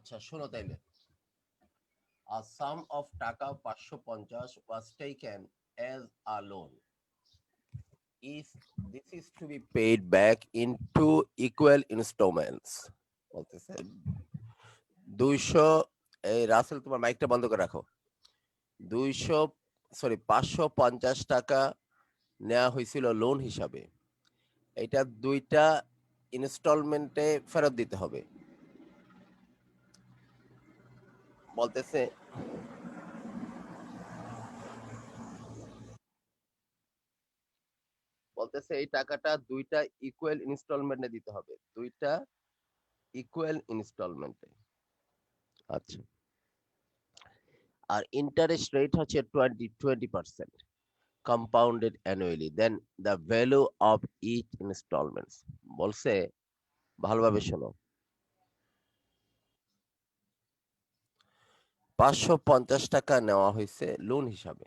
আচ্ছা শোনো তাইলে a sum of টাকা 550 was taken as a loan if this is to be paid back in two equal installments বলতেছে 200 এই রাসেল তোমার মাইকটা বন্ধ করে রাখো 550 টাকা নেওয়া হয়েছিল লোন হিসাবে এটা দুইটা ইনস্টলমেন্টে ফেরত দিতে হবে বলতেছে এই টাকাটা দুইটা ইকুয়াল ইনস্টলমেন্টে দিতে হবে দুইটা ইকুয়াল ইনস্টলমেন্টে আচ্ছা আর ইন্টারেস্ট রেট হচ্ছে 20% compounded annually then the value of each installments বলছে ভালোভাবে শোনো 550 টাকা নেওয়া হয়েছে লোন হিসাবে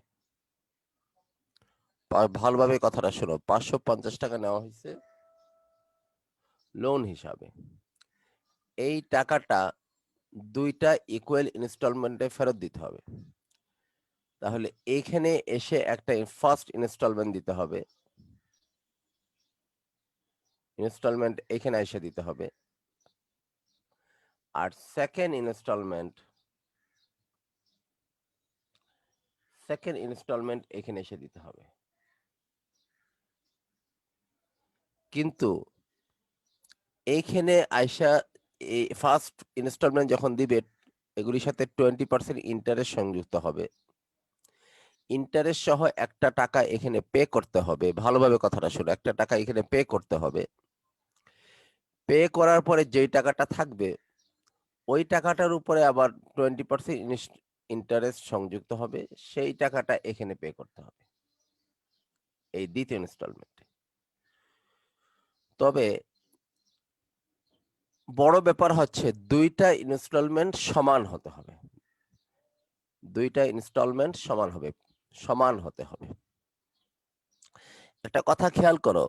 ভালোভাবে কথাটা শোনো 550 টাকা নেওয়া হয়েছে লোন হিসাবে এই টাকাটা দুইটা ইকুয়াল ইনস্টলমেন্টে ফেরত দিতে হবে তাহলে এইখানে এসে একটা ফার্স্ট ইনস্টলমেন্ট দিতে হবে ইনস্টলমেন্ট এখানে এসে দিতে হবে আর সেকেন্ড ইনস্টলমেন্ট এখানে এসে দিতে হবে কিন্তু এইখানে আইসা এই ফার্স্ট ইনস্টলমেন্ট যখন দিবে এগুলির সাথে 20% ইন্টারেস্ট সংযুক্ত হবে ইন্টারেস্ট সহ একটা টাকা এখানে পে করতে হবে ভালোভাবে কথাটা শুনো একটা টাকা এখানে পে করতে হবে পে করার পরে যেই টাকাটা থাকবে ওই টাকাটার উপরে আবার 20% ইন্টারেস্ট সংযুক্ত হবে সেই টাকাটা এখানে পে করতে হবে এই দ্বিতীয় ইনস্টলমেন্টে তবে বড় ব্যাপার হচ্ছে দুইটা ইনস্টলমেন্ট সমান হতে হবে দুইটা ইনস্টলমেন্ট সমান হতে হবে একটা কথা খেয়াল করো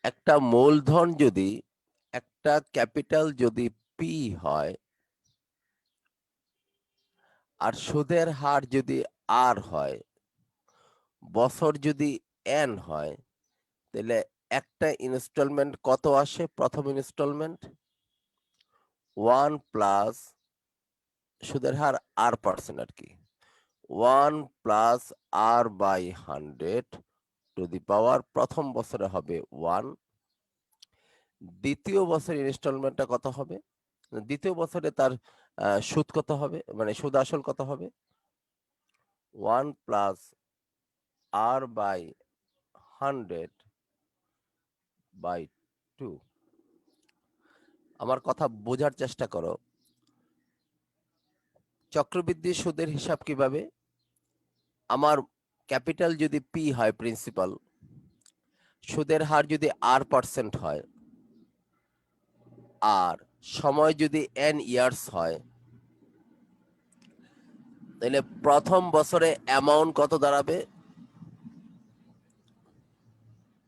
একটা মূলধন যদি একটা ক্যাপিটাল যদি পি হয় আর সুদের হার যদি আর হয় বছর যদি এন হয় তাহলে একটা ইনস্টলমেন্ট কত আসে প্রথম ইনস্টলমেন্ট 1 প্লাস সুদের হার r% আর কি 1 প্লাস r/100 টু দি পাওয়ার প্রথম বছরে হবে 1 দ্বিতীয় বছরের ইনস্টলমেন্টটা কত হবে দ্বিতীয় বছরে তার সুদ কত হবে মানে সুদ আসল কত হবে 1 প্লাস r/100 বাই 2 আমার কথা বোঝার চেষ্টা করো চক্রবৃদ্ধি সুদের হিসাব কিভাবে আমার ক্যাপিটাল যদি পি হয় প্রিন্সিপাল সুদের হার যদি r% হয় আর সময় যদি n ইয়ার্স হয় তাহলে প্রথম বছরে অ্যামাউন্ট কত দাঁড়াবে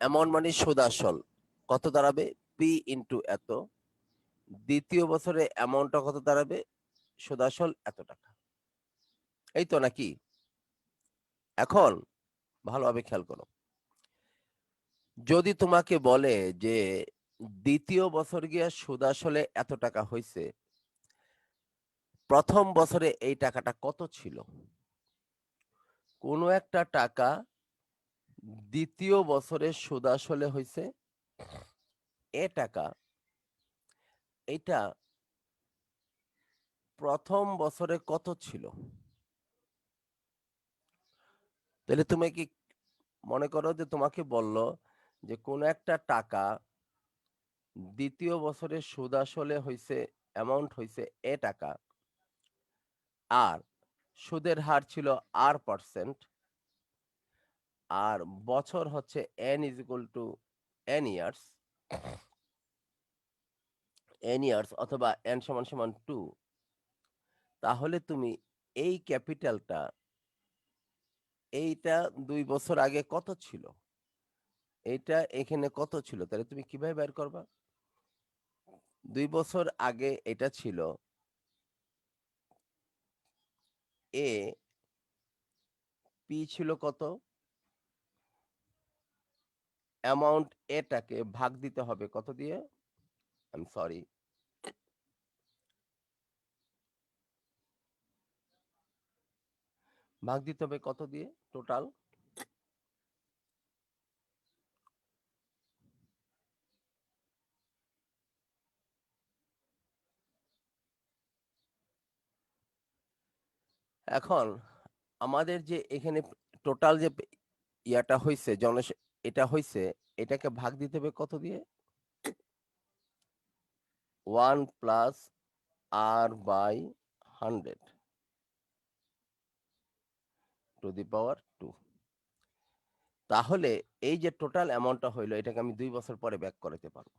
অ্যামাউন্ট মানে সুদ আসল কত দাঁড়াবে পি ইন্টু এত দ্বিতীয় বছরে অ্যামাউন্টটা কত দাঁড়াবে সুদ আসল এত টাকা এই তো নাকি এখন ভালোভাবে খেয়াল করো যদি তোমাকে বলে যে দ্বিতীয় বছর গিয়া সুদ আসলে এত টাকা হয়েছে প্রথম বছরে এই টাকাটা কত ছিল কোনো একটা টাকা দ্বিতীয় বছরে সুদ আসলে হয়েছে এ টাকা এটা প্রথম বছরে কত ছিল তাহলে তুমি কি মনে করো যে তোমাকে বলল যে কোন একটা টাকা দ্বিতীয় বছরে সুদ আসলে হয়েছে অ্যামাউন্ট হয়েছে এ টাকা আর সুদের হার ছিল r%, আর বছর হচ্ছে n is equal to n years অথবা n সমান সমান 2 তাহলে তুমি এই ক্যাপিটালটা এইটা 2 বছর আগে কত ছিল এইটা এখানে কত ছিল তাহলে তুমি কিভাবে বের করবা 2 বছর আগে এটা ছিল এ পি ছিল কত, অ্যামাউন্ট এটাকে ভাগ দিতে হবে কত দিয়ে, আই এম সরি, ভাগ দিতে হবে কত দিয়ে টোটাল, এখন আমাদের যে এখানে টোটাল যে ইয়াটা হয়েছে এটা হয়েছে, এটাকে ভাগ দিতে হবে কত দিয়ে, 1 plus r by 100 to the power 2। তাহলে এই যে টোটাল অ্যামাউন্টটা হইলো, এটাকে আমি 2 বছর পরে ব্যাক করাতে পারবো।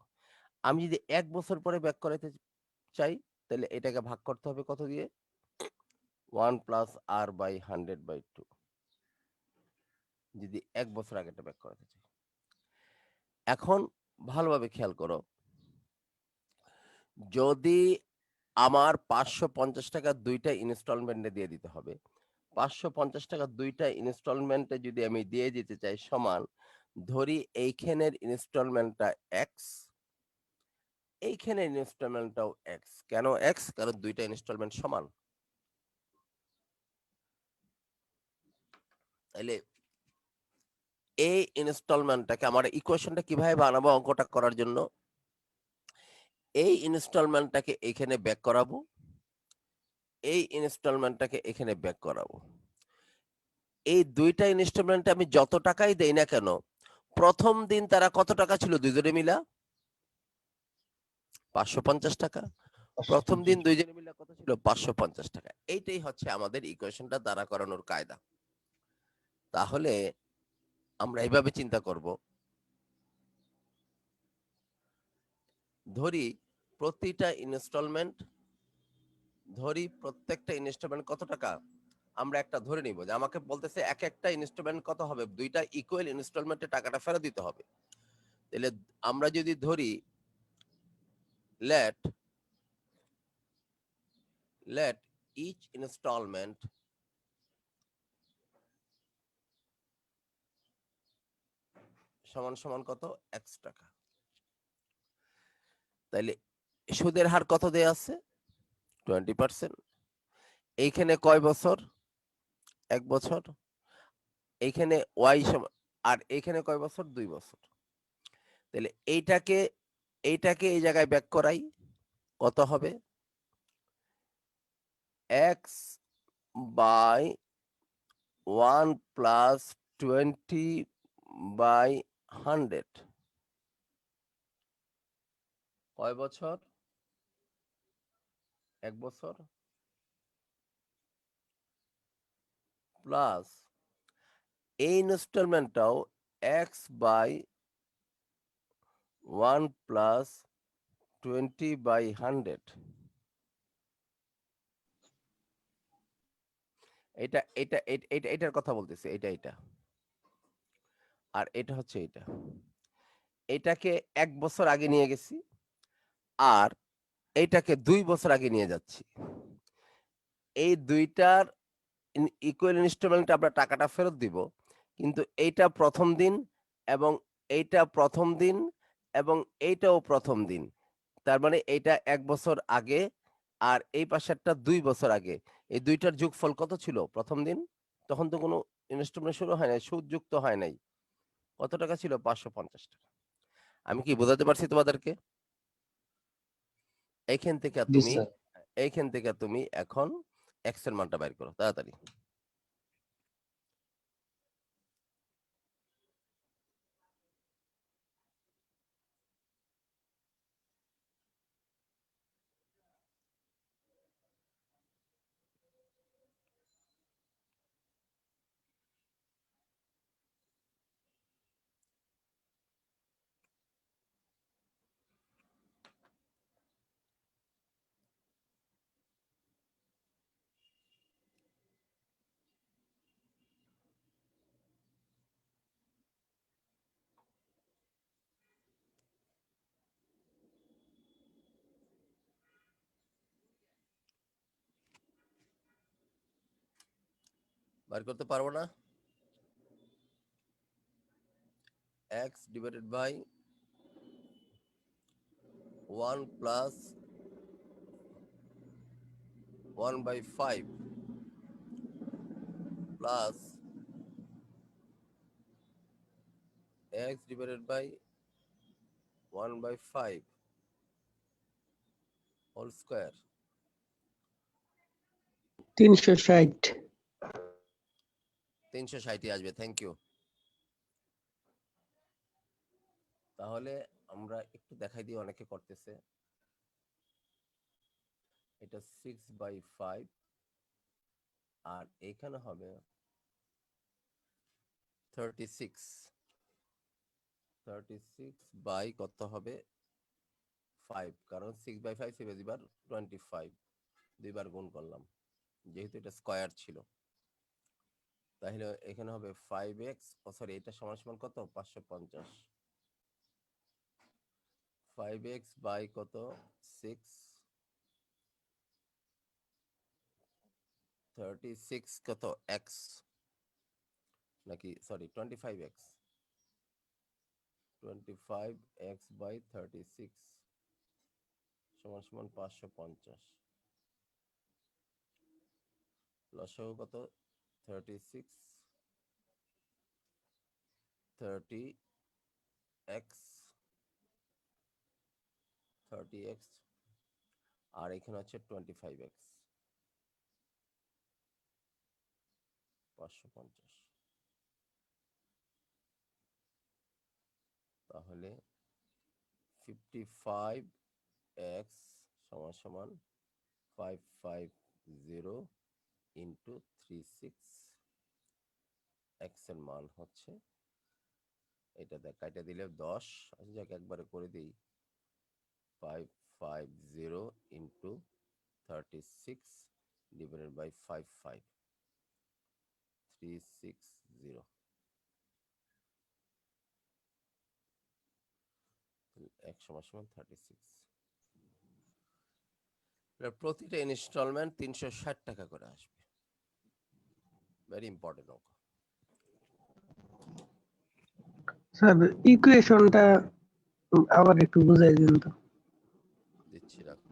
আমি যদি 1 বছর পরে ব্যাক করাতে চাই, তাহলে এটাকে ভাগ করতে হবে কত দিয়ে, 1 প্লাস আর বাই 100/2, যদি 1 বছর আগেটা ব্যাক করাতে চাই। এখন ভালোভাবে খেয়াল করো, যদি আমার 550 টাকা 2টা ইনস্টলমেন্টে দিয়ে দিতে হবে, 550 টাকা 2টা ইনস্টলমেন্টে যদি আমি দিয়ে দিতে চাই, সমান ধরি এইখানের ইনস্টলমেন্টটা এক্স, এইখানের ইনস্টলমেন্টটাও এক্স। কেন এক্স? কারণ 2টা ইনস্টলমেন্ট সমান। তাইলে এই ইনস্টলমেন্টটাকে আমার ইকুয়েশনটা কিভাবে বানাবো অঙ্কটা করার জন্য, এই ইনস্টলমেন্টটাকে এখানে ব্যাক করাবো, এই ইনস্টলমেন্টটাকে এখানে ব্যাক করাবো। এই 2টা ইনস্টলমেন্টে আমি যত টাকাই দেই না কেন, প্রথম দিন তারা কত টাকা ছিল দুজনে মিলা, 550 টাকা। প্রথম দিন দুইজনে মিলে কত ছিল, 550 টাকা। এইটাই হচ্ছে আমাদের ইকুয়েশনটা দাঁড়া করানোর কায়দা। তাহলে আমরা এইভাবে চিন্তা করব, ধরি প্রতিটা ইনস্টলমেন্ট, ধরি প্রত্যেকটা ইনস্টলমেন্ট কত টাকা, আমরা একটা ধরে নিব যে আমাকে বলতেছে এক একটা ইনস্টলমেন্ট কত হবে, 2টা ইকুয়াল ইনস্টলমেন্টে টাকাটা ফেরত দিতে হবে। তাহলে আমরা যদি ধরি লেট ইচ ইনস্টলমেন্ট সমান সমান কত, এক্স টাকা। তাইলে সুদের হার কত দেয়া আছে, 20%। এইখানে কয় বছর, 1 বছর। এইখানে ওয়াই সমান, আর এইখানে কয় বছর, 2 বছর। তাহলে এইটাকে এই জায়গায় ব্যাক করাই, কত হবে, এক্স বাই 1 প্লাস 20/100, কয় বছর, 1 বছর, প্লাস এই ইনস্টলমেন্টটাও এক্স বাই 1 প্লাস 20/100। এটার কথা বলতেছি, এটা আর এটা হচ্ছে এটা। এটাকে 1 বছর আগে নিয়ে গেছি, আর এইটাকে 2 বছর আগে নিয়ে যাচ্ছি। এই 2টার ইকুয়াল ইনস্টলমেন্ট আমরা টাকাটা ফেরত দিব, কিন্তু এইটা প্রথম দিন, এবং এইটা প্রথম দিন, এবং এইটাও প্রথম দিন। তার মানে এইটা 1 বছর আগে, আর এই পাশেরটা 2 বছর আগে। এই 2টার যোগফল কত ছিল প্রথম দিন? তখন তো কোনো ইনস্টলমেন্ট শুরু হয় নাই, সুদ যুক্ত হয় নাই। কত টাকা ছিল, 550 টাকা। আমি কি বোঝাতে পারছি তোমাদেরকে? এইখান থেকে জি তুমি স্যার। এখন এক্স এর মানটা বাইর করো তাড়াতাড়ি। বার করতে পারবো না? x divided by 1 plus 1/5 plus x divided by 1/5 whole square 360 360 আসবে। Thank you. তাহলে আমরা একটু দেখাই দিই, অনেকে করতেছে। এটা 6/5 আর এখানে হবে 36 বাই কত হবে 5, কারণ 6/5 7 25 দুইবার গুণ করলাম, যেহেতু এটা স্কয়ার ছিল। তাহলে এখানে হবে 5x, সরি এটা সমান সমান কত 550। 5x বাই কত 6, 36 কত x নাকি সরি 25x 25x বাই 36 সমান সমান 550। লসাগু কত 36 30x আর এখানে হচ্ছে 25x 550। তাহলে 55x সমান সমান 550 ইন্টু 36, x এর মান হচ্ছে এটা কাটা দিলে 10। আচ্ছা যাক একবারে করে দিই, 550 ইন্টু 36 ডিভাইডেড বাই 55 360 x সমান সমান 36। প্রতিটা ইনস্টলমেন্ট 360 টাকা করে আসবে। ভেরি ইম্পর্টেন্ট অঙ্ক। স্যার ইকুয়েশনটা আবার একটু বুঝাই দিন তো। দিচ্ছি রাখো।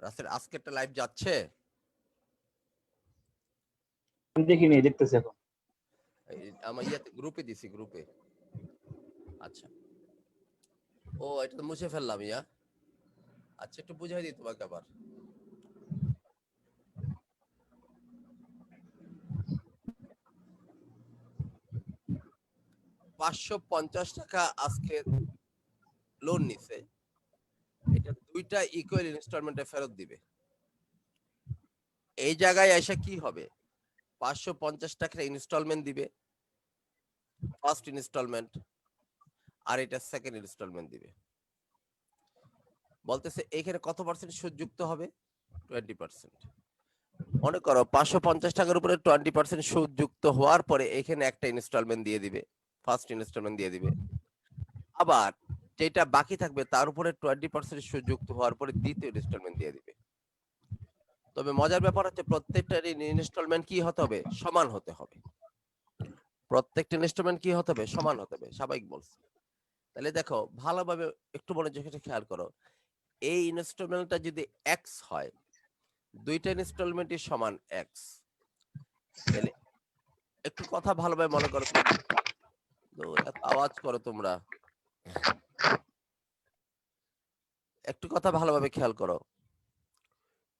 রাসেল আজকেরটা লাইভ যাচ্ছে? দেখিনি, দেখতেছি এখন। আমার ইয়াতে গ্রুপে দিছি, গ্রুপে। আচ্ছা, ও এটা তো মুছে ফেললাম ইয়া। আচ্ছা একটু বুঝাই দিই তোমাকে আবার। টাকা আজকে লোন নিছে, এটা দুইটা ইকুয়াল ইনস্টলমেন্টে ফেরত দিবে। এই জায়গায় এসে কি হবে, 550 টাকার ইনস্টলমেন্ট দিবে, ফার্স্ট ইনস্টলমেন্ট, আর এটা সেকেন্ড ইনস্টলমেন্ট দিবে। বলতেছে এখানে কত পার্সেন্ট সুদ যুক্ত হবে, 20%। মনে করো 550 টাকার উপরে 20% সুদ যুক্ত হওয়ার পরে এখানে একটা ইনস্টলমেন্ট দিয়ে দিবে, ফার্স্ট ইনস্টলমেন্ট দিয়ে দিবে। আবার যেটা বাকি থাকবে তার উপরে 20% সুদ যুক্ত হওয়ার পরে দ্বিতীয় ইনস্টলমেন্ট দিয়ে দিবে। তবে মজার ব্যাপার হচ্ছে প্রত্যেকটা ইনস্টলমেন্ট কি হতে হবে, সমান হতে হবে। প্রত্যেকটা ইনস্টলমেন্ট কি হতে হবে, সমান হতে হবে, স্বাভাবিক বলছি। তাহলে দেখো ভালোভাবে একটু মনোযোগ দিয়ে খেয়াল করো, এই ইনস্টলমেন্টটা যদি x হয়, দুইটা ইনস্টলমেন্টই সমান x, তাহলে একটু কথা ভালোভাবে মনে করো তো, এত আওয়াজ করো তোমরা, একটু কথা ভালোভাবে খেয়াল করো।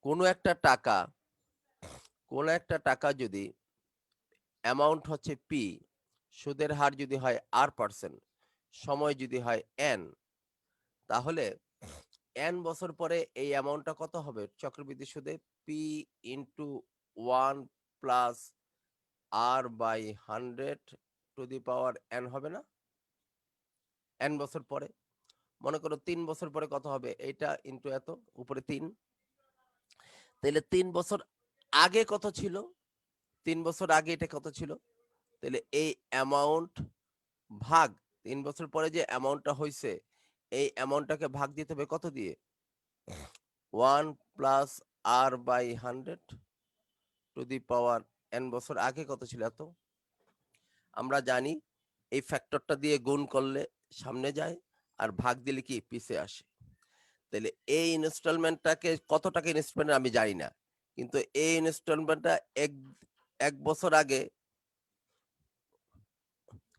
কোনো একটা টাকা যদি অ্যামাউন্ট হচ্ছে p, সুদের হার যদি হয় r%, সময় যদি হয় n, তাহলে n বছর পরে এই অ্যামাউন্টটা কত হবে চক্রবৃদ্ধি সুদে? P into 1 plus r by 100 to the power n হবে না? n বছর পরে মনে করো 3 বছর পরে কত হবে? এইটা ইন্টু এত উপরে 3। তাহলে 3 বছর আগে কত ছিল? 3 বছর আগে এটা কত ছিল? তাহলে এই অ্যামাউন্ট ভাগ 3 বছর পরে যে অ্যামাউন্টটা হইছে এই অ্যামাউন্টটাকে ভাগ দিতে হবে কত দিয়ে? 1 plus r by 100 to the power n বছর আগে কত ছিল এত? আমরা জানি এই ফ্যাক্টরটা দিয়ে গুণ করলে সামনে যায় আর ভাগ দিলে কি পিছে আসে। তাহলে এই ইনস্টলমেন্টটাকে কত টাকা ইনস্টলমেন্ট আমি জানি না, কিন্তু এই ইনস্টলমেন্টটা এক বছর আগে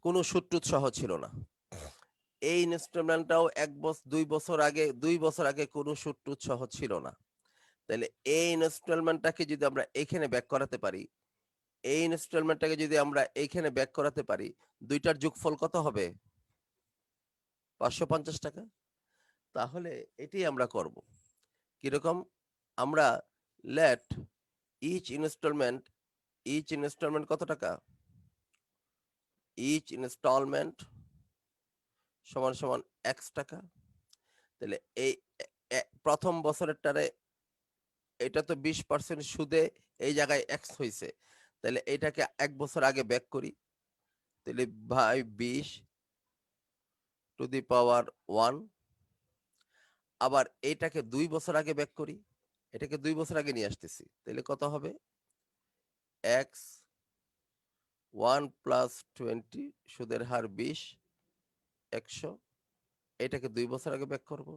কোনো সুদ সহ ছিল না। এই ইনস্টলমেন্টটাও 2 বছর আগে কোনো সুদ সহ ছিল না। তাহলে এই ইনস্টলমেন্টটাকে যদি আমরা এখানে ব্যাক করাতে পারি, এই ইনস্টলমেন্টটাকে যদি আমরা এইখানে ব্যাক করাতে পারি, দুইটার যোগফল কত হবে? 550 টাকা। তাহলে এটাই আমরা করব। কিরকম? আমরা লেট ইচ ইনস্টলমেন্ট কত টাকা? ইচ ইনস্টলমেন্ট সমান সমান x টাকা। তাহলে এই প্রথম বছরেরটারে এটা তো 20% সুদে এই জায়গায় x হইছে, তাহলে এটাকে 1 বছর আগে ব্যাক করি। তাহলে ভাই 20 টু দি পাওয়ার 1। আবার এটাকে 2 বছর আগে ব্যাক করি, এটাকে 2 বছর আগে নিয়ে আসতেছি, তাহলে কত হবে? x 1 প্লাস 20 সুদের হার 20 100। এটাকে 2 বছর আগে ব্যাক করব।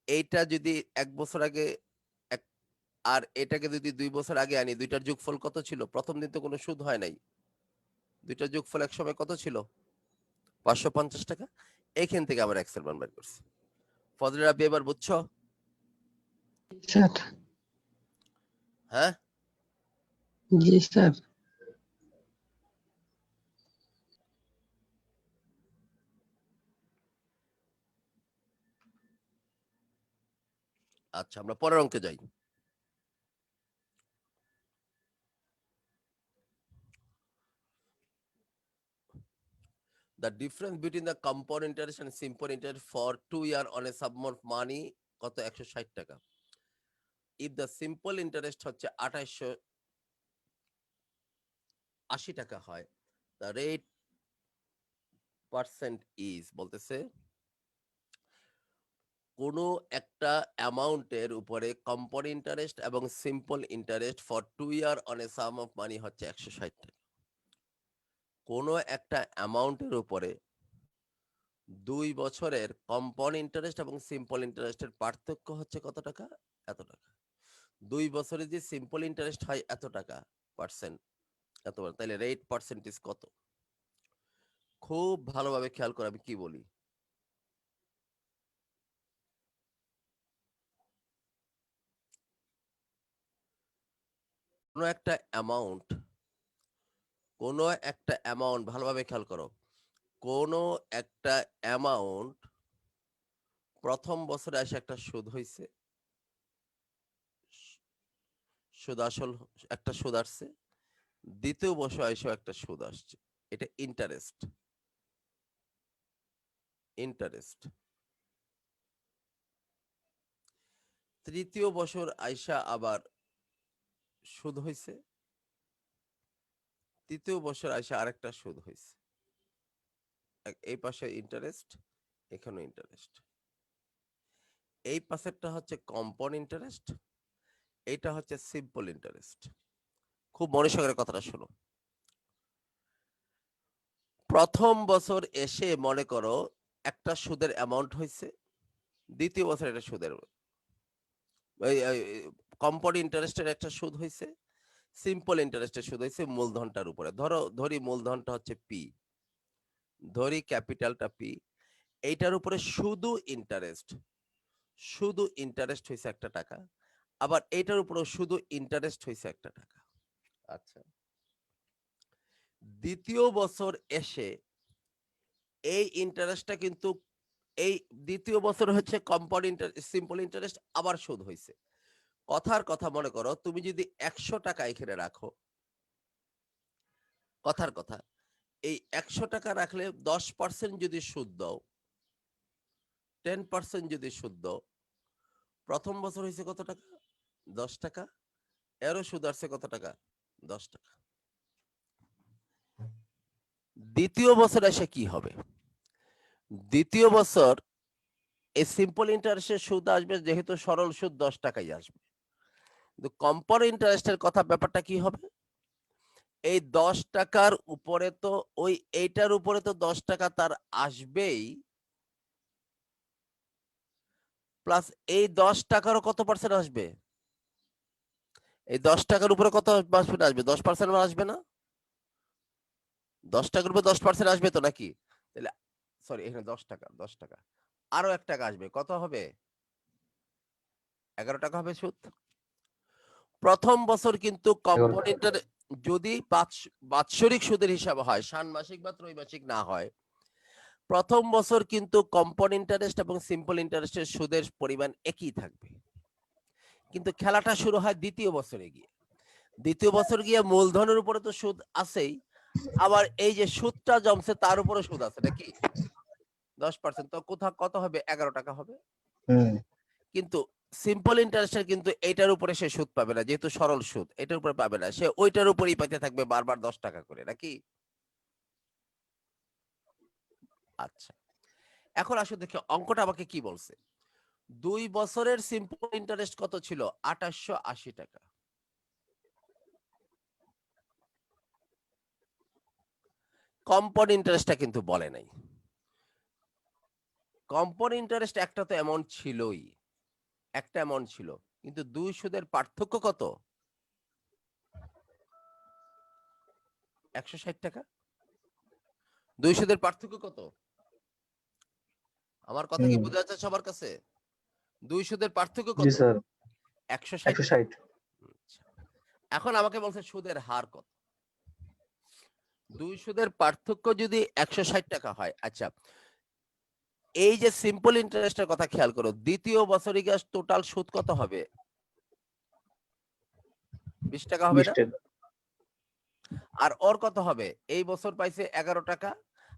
এইটা যদি 1 বছর আগে আর এটাকে যদি 2 বছর আগে আনি, দুইটার যোগফল কত ছিল? প্রথম দিন তো কোনো সুদ হয় নাই, দুইটার যোগফল এক সময় কত ছিল? 550 টাকা। এখান থেকে আমরা এক্সেল মান বের করছি। ফজলে রাব্বি এবার বুঝছো? স্যার। হ্যাঁ, জি স্যার। আচ্ছা আমরা পরের অঙ্কে যাই। The difference between the compound interest and simple interest for 2 year on a sum of money কত? 160 টাকা। If the simple interest হচ্ছে 2880 টাকা হয়, the rate percent is বলতেছে কোনো একটা অ্যামাউন্টের উপরে কম্পাউন্ড ইন্টারেস্ট এবং simple interest for 2 year on a sum of মানি হচ্ছে 160 টাকা। কোনো একটা অ্যামাউন্টের উপরে 2 বছরের কম্পাউন্ড ইন্টারেস্ট এবং সিম্পল ইন্টারেস্টের পার্থক্য হচ্ছে কত টাকা? এত টাকা। 2 বছরে যে সিম্পল ইন্টারেস্ট হয় এত টাকা পার্সেন্ট, এত তাহলে রেট পার্সেন্টেজ কত? খুব ভালোভাবে খেয়াল করে আমি কি বলি। কোনো একটা অ্যামাউন্ট ভালোভাবে খেয়াল করো। কোনো একটা অ্যামাউন্ট প্রথম বছরে এসে একটা সুদ হইছে, সুদ আসল একটা সুদ আসছে, দ্বিতীয় বছর এসেও একটা সুদ আসছে, এটা ইন্টারেস্ট। তৃতীয় বছর আইসা আবার সুদ হইছে, তৃতীয় বছর আইসা আরেকটা সুদ হইছে। এই পাশে ইন্টারেস্ট, এখানে ইন্টারেস্ট। এই পাশেরটা হচ্ছে কম্পাউন্ড ইন্টারেস্ট, এইটা হচ্ছে সিম্পল ইন্টারেস্ট। খুব মনে সহকারে কথাটা শোনো। প্রথম বছর এসে মনে করো একটা সুদের অ্যামাউন্ট হয়েছে, দ্বিতীয় বছর এটা সুদের কম্পাউন্ড ইন্টারেস্টের একটা সুদ হয়েছে, সিম্পল ইন্টারেস্টের সুদ হয়েছে মূলধনটার উপরে। ধরি মূলধনটা হচ্ছে পি, ধরি ক্যাপিটালটা পি, এইটার উপরে শুধু ইন্টারেস্ট হয়েছে 1 টাকা, আবার এইটার উপরে শুধু ইন্টারেস্ট হয়েছে 1 টাকা। আচ্ছা, দ্বিতীয় বছর এসে এই ইন্টারেস্টটা কিন্তু এই দ্বিতীয় বছর হচ্ছে কম্পাউন্ড ইন্টারেস্ট, সিম্পল ইন্টারেস্ট, আবার সুদ হয়েছে। কথার কথা, মনে করো তুমি যদি 100 টাকা এখানে রাখো, কথার কথা, এই 100 টাকা রাখলে 10% যদি সুদ দাও, 10% যদি সুদ দাও, প্রথম বছর হয়েছে কত টাকা? 10 টাকা। এরও সুদ আসছে কত টাকা? 10 টাকা। দ্বিতীয় বছর এসে কি হবে? দ্বিতীয় বছর এই সিম্পল ইন্টারেস্টের সুদ আসবে, যেহেতু সরল সুদ 10 টাকাই আসবে। কিন্তু কম্পাউন্ড ইন্টারেস্টের কথা, ব্যাপারটা কি হবে? এই 10 টাকার উপরে তো ওই এইটার উপরে তো 10 টাকা তার আসবেই, প্লাস এই 10 টাকারও কত পার্সেন্ট আসবে? এই 10 টাকার উপরে কত পার্সেন্ট আসবে? 10% আসবে না? 10 টাকার উপরে 10% আসবে তো নাকি? তাহলে সরি, এখানে 10 টাকা, 10 টাকা আরো 1 টাকা আসবে, কত হবে? 11 টাকা হবে সুদ। প্রথম বছর কিন্তু কম্পাউন্ড ইন্টারেস্ট যদি বাৎসরিক সুদের হিসাবে হয়, ষান্মাসিক বা ত্রৈমাসিক না হয়, প্রথম বছর কিন্তু কম্পাউন্ড ইন্টারেস্ট এবং সিম্পল ইন্টারেস্টের সুদের পরিমাণ একই থাকবে। কিন্তু খেলাটা শুরু হয় দ্বিতীয় বছরে গিয়ে। দ্বিতীয় বছর গিয়ে মূলধনের উপরে তো সুদ আছেই, আবার এই যে সুদটা জমছে তার উপরে সুদ আছে নাকি? 10%, তো কোথাও কত হবে? 11 টাকা হবে। কিন্তু সিম্পল ইন্টারেস্টের কিন্তু এইটার উপরে সে সুদ পাবে না, যেহেতু সরল সুদ, এটার উপরে পাবে না, সে ওইটার উপরেই পাইতে থাকবে বারবার 10 টাকা করে নাকি? আচ্ছা, এখন আসলে দেখি অঙ্কটা আমাকে কি বলছে। 2 বছরের সিম্পল ইন্টারেস্ট কত ছিল? 2880 টাকা। কম্পাউন্ড ইন্টারেস্টটা কিন্তু বলে নাই। কম্পাউন্ড ইন্টারেস্ট একটা তো অ্যামাউন্ট ছিলই, একটা অ্যামাউন্ট ছিল, কিন্তু দুই সুদের পার্থক্য কত? 160 টাকা। দুই সুদের পার্থক্য কত? আমার কথা কি বোঝা যাচ্ছে সবার কাছে? দুই সুদের পার্থক্য জি কত? স্যার, 160। 160। আচ্ছা, এখন আমাকে বলছে সুদের হার কত। দুই সুদের পার্থক্য যদি 160 টাকা হয়, আচ্ছা, এই যে সিম্পল ইন্টারেস্টের কথা খেয়াল করো, দ্বিতীয় বছরে গিয়ে টোটাল সুদ কত হবে? 20 টাকা হবে 20 না? টাকা। আর ওর কত হবে? এই বছর পাইছে 11 টাকা,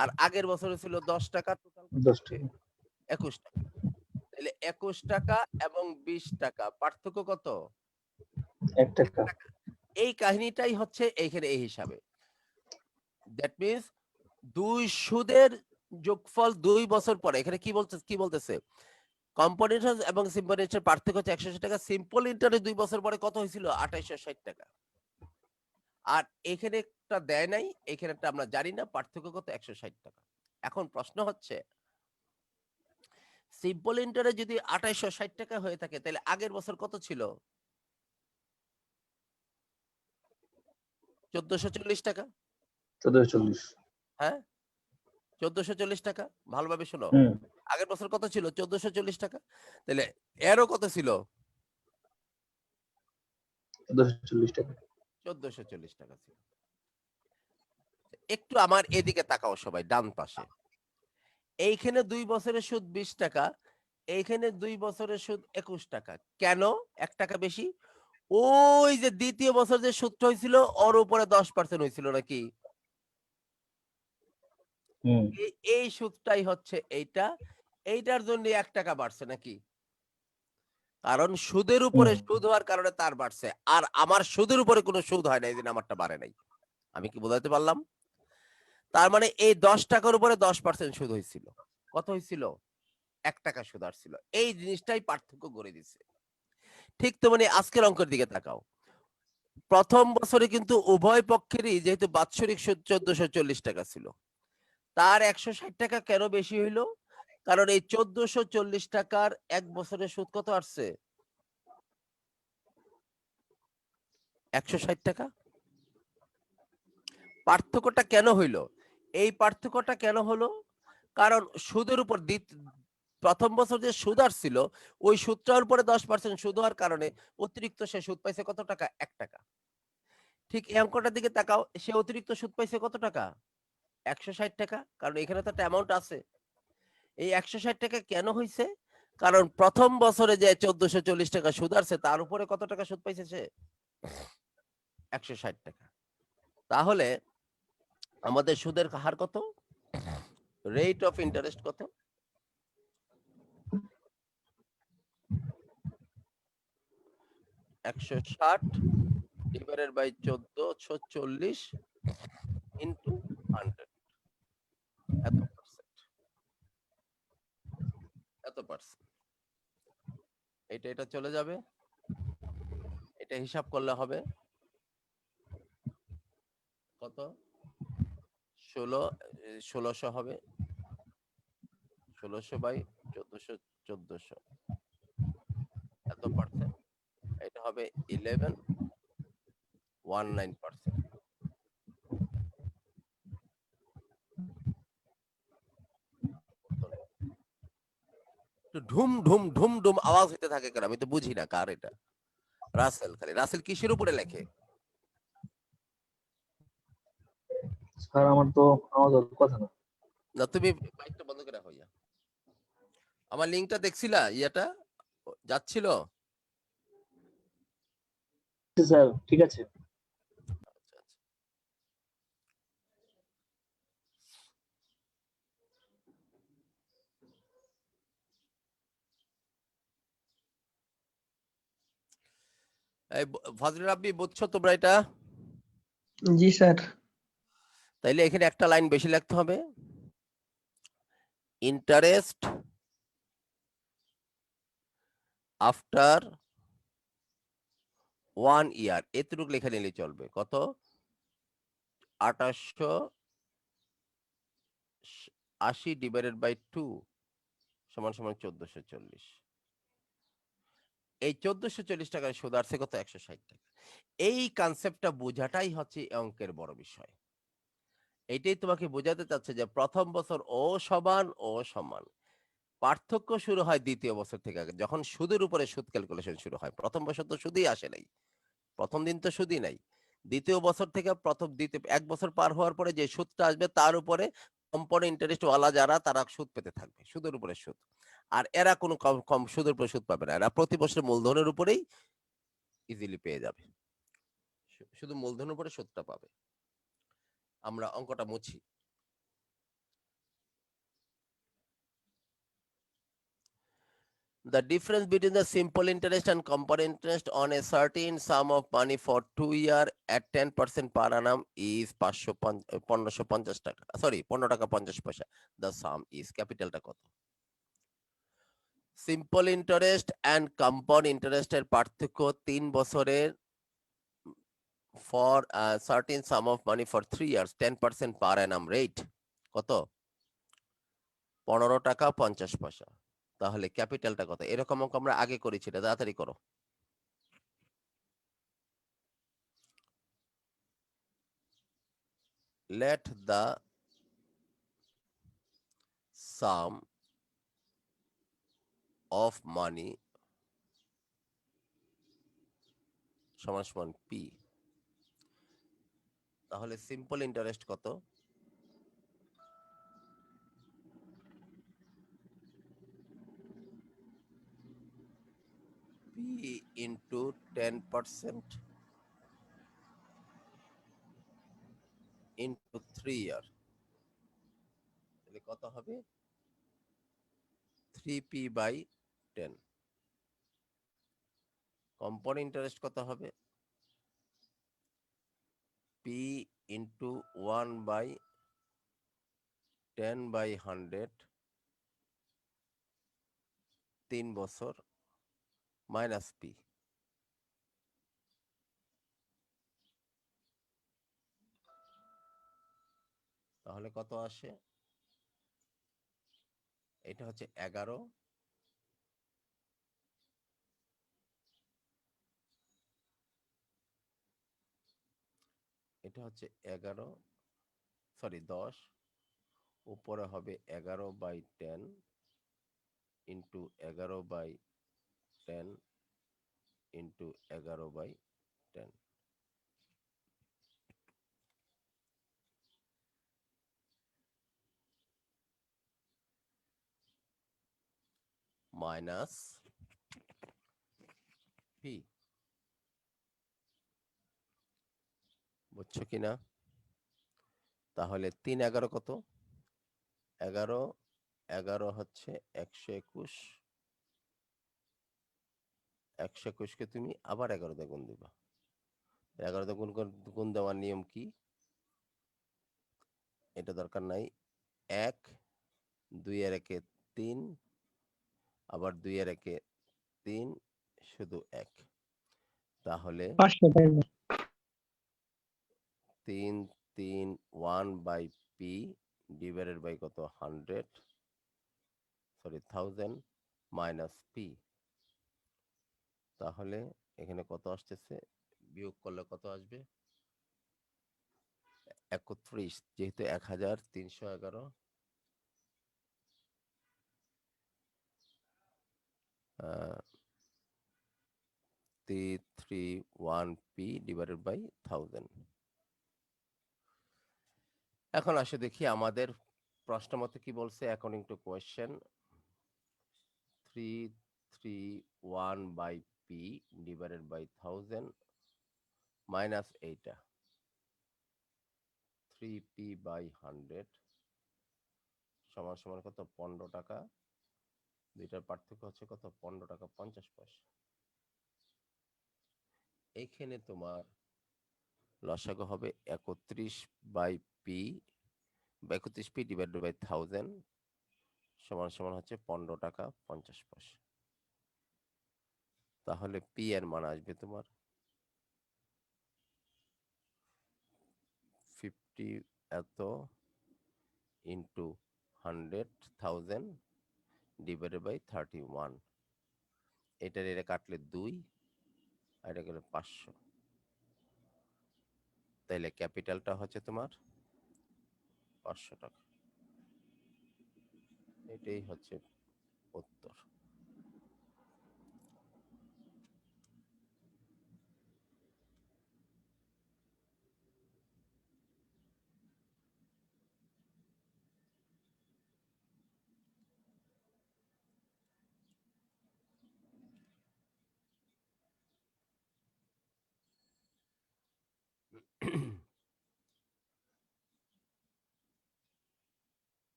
আর আগের বছরে ছিল 10 টাকা, টোটাল 10 টাকা। 21 টাকা। তাহলে 21 টাকা এবং 20 টাকা পার্থক্য কত? 1 টাকা। এই কাহিনীটাই হচ্ছে এইখানে এই হিসাবে। দ্যাট মিন্স দুই সুদের যোগফল 2 বছর পরে, এখানে কি বলতেছে? কম্পাউন্ড ইন্টারেস্ট এবং সিম্পল ইন্টারেস্টের পার্থক্য হচ্ছে 180 টাকা। সিম্পল ইন্টারেস্ট 2 বছর পরে কত হয়েছিল? 2860 টাকা। আর এখানে একটা দেয় নাই, এখানে একটা আমরা জানি না পার্থক্য কত? 160 টাকা। এখন প্রশ্ন হচ্ছে, সিম্পল ইন্টারেস্ট যদি 2860 টাকা হয়ে থাকে, তাহলে আগের বছর কত ছিল? 1440 টাকা। 1440। হ্যাঁ, 1440 টাকা। ভালোভাবে শোনো, হুম, আগের বছর কত ছিল? 1440 টাকা। তাহলে এরও কত ছিল? 1440 টাকা। 1440 টাকা ছিল। একটু আমার এদিকে তাকাও সবাই, ডান পাশে। এইখানে 2 বছরের সুদ 20 টাকা, এইখানে 2 বছরের সুদ 21 টাকা। কেন 1 টাকা বেশি? ওই যে দ্বিতীয় বছর যে সুদটা হয়েছিল, ওর উপরে 10% হয়েছিল নাকি? হুম, এই সুদটাই হচ্ছে এইটা, এইটার জন্য 1 টাকা বাড়ছে নাকি? কারণ সুদের উপরে হুম, সুদ হওয়ার কারণে তার বাড়ছে, আর আমার সুদের উপরে কোনো সুদ হয় না, এই জন্য আমারটা বাড়ে নাই। আমি কি বোঝাতে পারলাম? তার মানে এই 10 টাকার উপরে 10% সুদ হয়েছিল। কত হয়েছিল? 1 টাকা সুদ আসছিল। এই জিনিসটাই পার্থক্য করে দিচ্ছে। ঠিক তেমনি আজকের অঙ্কের দিকে তাকাও। প্রথম বছরে কিন্তু উভয় পক্ষেরই যেহেতু বাৎসরিক সুদ 1440 টাকা ছিল, তার 160 টাকা কেন বেশি হইল? কারণ এই 1440 টাকার 1 বছরের সুদ কত আসছে? 160 টাকা। পার্থক্যটা কেন হইল? এই পার্থক্যটা কেন হলো? কারণ সুদের উপর প্রথম বছর যে সুদ আসছিল, ওই সুদটার উপরে 10% সুদ হওয়ার কারণে অতিরিক্ত সে সুদ পাইছে কত টাকা? 1 টাকা। ঠিক এই অঙ্কটার দিকে তাকাও, সে অতিরিক্ত সুদ পাইছে কত টাকা? 160 টাকা। কারণ এখানে তো একটা অ্যামাউন্ট আছে। এই 160 টাকা কেন হয়েছে? কারণ প্রথম বছরে যে 1440 টাকা সুদ আসছে তার উপরে কত টাকা সুদ পাইছে সে? 160 টাকা। তাহলে আমাদের সুদের হার কত? রেট অফ ইন্টারেস্ট কত? 160 ডিভাইডেড বাই 1440 ইনটু 100 এত পার্সেন্ট। এত পার্সেন্ট। এটা চলে যাবে। এটা হিসাব করলে হবে কত? 1600 হবে। 1600 বাই 1400 এত পার্সেন্ট। এটা হবে 1119%। তো ঢুম ঢুম ঢুম ঢুম আওয়াজ হতে থাকে কেন? আমি তো বুঝি না কার এটা। রাসেল খালি। রাসেল কিসের উপরে লেখে? স্যার আমার তো আওয়াজ হওয়ার কথা না। না তুমি মাইকটা বন্ধ করে হইয়া। আমার লিংকটা দেখছিলা? ইয়েটা যাচ্ছিল? স্যার ঠিক আছে। আচ্ছা, আচ্ছা। এই ফজলে রাব্বি বুঝছো তোমরা এটা? জি স্যার। তাইলে এখানে একটা লাইন বেশি লিখতে হবে। ইন্টারেস্ট আফটার 1 ইয়ার এতটুকু লেখা নিলে চলবে। কত? 2880 ডিভাইডেড বাই 2 সমান সমান 1440। এই 1440 টাকার সুদ আসছে কত? 160 টাকা। এই কনসেপ্টটা বোঝাটাই হচ্ছে এই অঙ্কের বড় বিষয়। এটাই তোমাকে বোঝাতে চাচ্ছে যে প্রথম বছর ও সমান। পার্থক্য শুরু হয় দ্বিতীয় বছর থেকে। যখন সুদের উপরে সুদ ক্যালকুলেশন শুরু হয়। প্রথম বছর তো সুদই আসে নাই। প্রথম দিন তো সুদই নাই। দ্বিতীয় বছর থেকে দ্বিতীয় 1 বছর পার হওয়ার পরে যে সুদটা আসবে তার উপরে কম্পাউন্ড ইন্টারেস্ট ওয়ালা যারা তারা সুদ পেতে থাকবে। সুদের উপরে সুদ। আর এরা কোনো কম সুদের উপরে সুদ পাবে না। এরা প্রতি বছর মূলধনের উপরেই ইজিলি পেয়ে যাবে। শুধু মূলধনের উপরে সুদটা পাবে। আমরা অঙ্কটা মুছি। The difference between the simple interest and compound interest on a certain sum of money for 2 years at 10% per annum is 1550 টাকা। সরি 15 টাকা 50 পয়সা। The sum is ক্যাপিটালটা কত? সিম্পল ইন্টারেস্ট এন্ড কম্পাউন্ড ইন্টারেস্টের পার্থক্য 3 বছরের for a certain sum of money for 3 years 10% per annum rate কত? 15 টাকা 50 পয়সা। তাহলে ক্যাপিটালটা কত? এরকম অঙ্ক আমরা আগে করেছি, এটা তাড়াতাড়ি করো। Let the sum of money সমান সমান P। তাহলে সিম্পল ইন্টারেস্ট কত? P into 10% into 3 year। তাহলে কত হবে? 3P by 10। কম্পাউন্ড ইন্টারেস্ট কত হবে? P into 1 by 10 by 100 3 বছর মাইনাস P। তাহলে কত আসে? এটা হচ্ছে 11। এটা হচ্ছে 11 সরি 10 উপরে হবে 11/10 ইন্টু 11/10 ইন্টু 11/10। Minus P. বুঝছো কিনা? তাহলে 3 11 কত? 11 11 হচ্ছে 121। 121কে তুমি আবার 11 দিয়ে গুণ দিবা। 11 দিয়ে গুণ দেওয়ার নিয়ম কি? এটা দরকার নাই। 1 2 এর একে 3, আবার 2 এর একে 3, শুধু 1। তাহলে 500 টাকা। 3 3 1 বাই পি ডিভাইডেড বাই কত 100, সরি 1000 মাইনাস পি। তাহলে এখানে কত আসতেছে? বিয়োগ করলে কত আসবে? 31, যেহেতু 1311 331p ডিভাইডেড বাই 1000। এখন আসে দেখি আমাদের প্রশ্ন মতে কি বলছে। According to question 331 by p divided by 1000 minus এইটা 3p বাই 100 সমান সমান কত? 15 টাকা। দুইটার পার্থক্য হচ্ছে কত? 15 টাকা 50 পয়সা। এইখানে তোমার লসাগু হবে 31 by P, 31p divided by 1000 সমান সমান হচ্ছে 15 টাকা 50 পয়সা। তাহলে পি এর মান আসবে তোমার 50 এত ইন্টু 100,000 ডিভাইডেড বাই 31। এটার এটা কাটলে 2 আর এটা গেলে 500। তাইলে ক্যাপিটালটা হচ্ছে তোমার 500 টাকা। এটাই হচ্ছে উত্তর।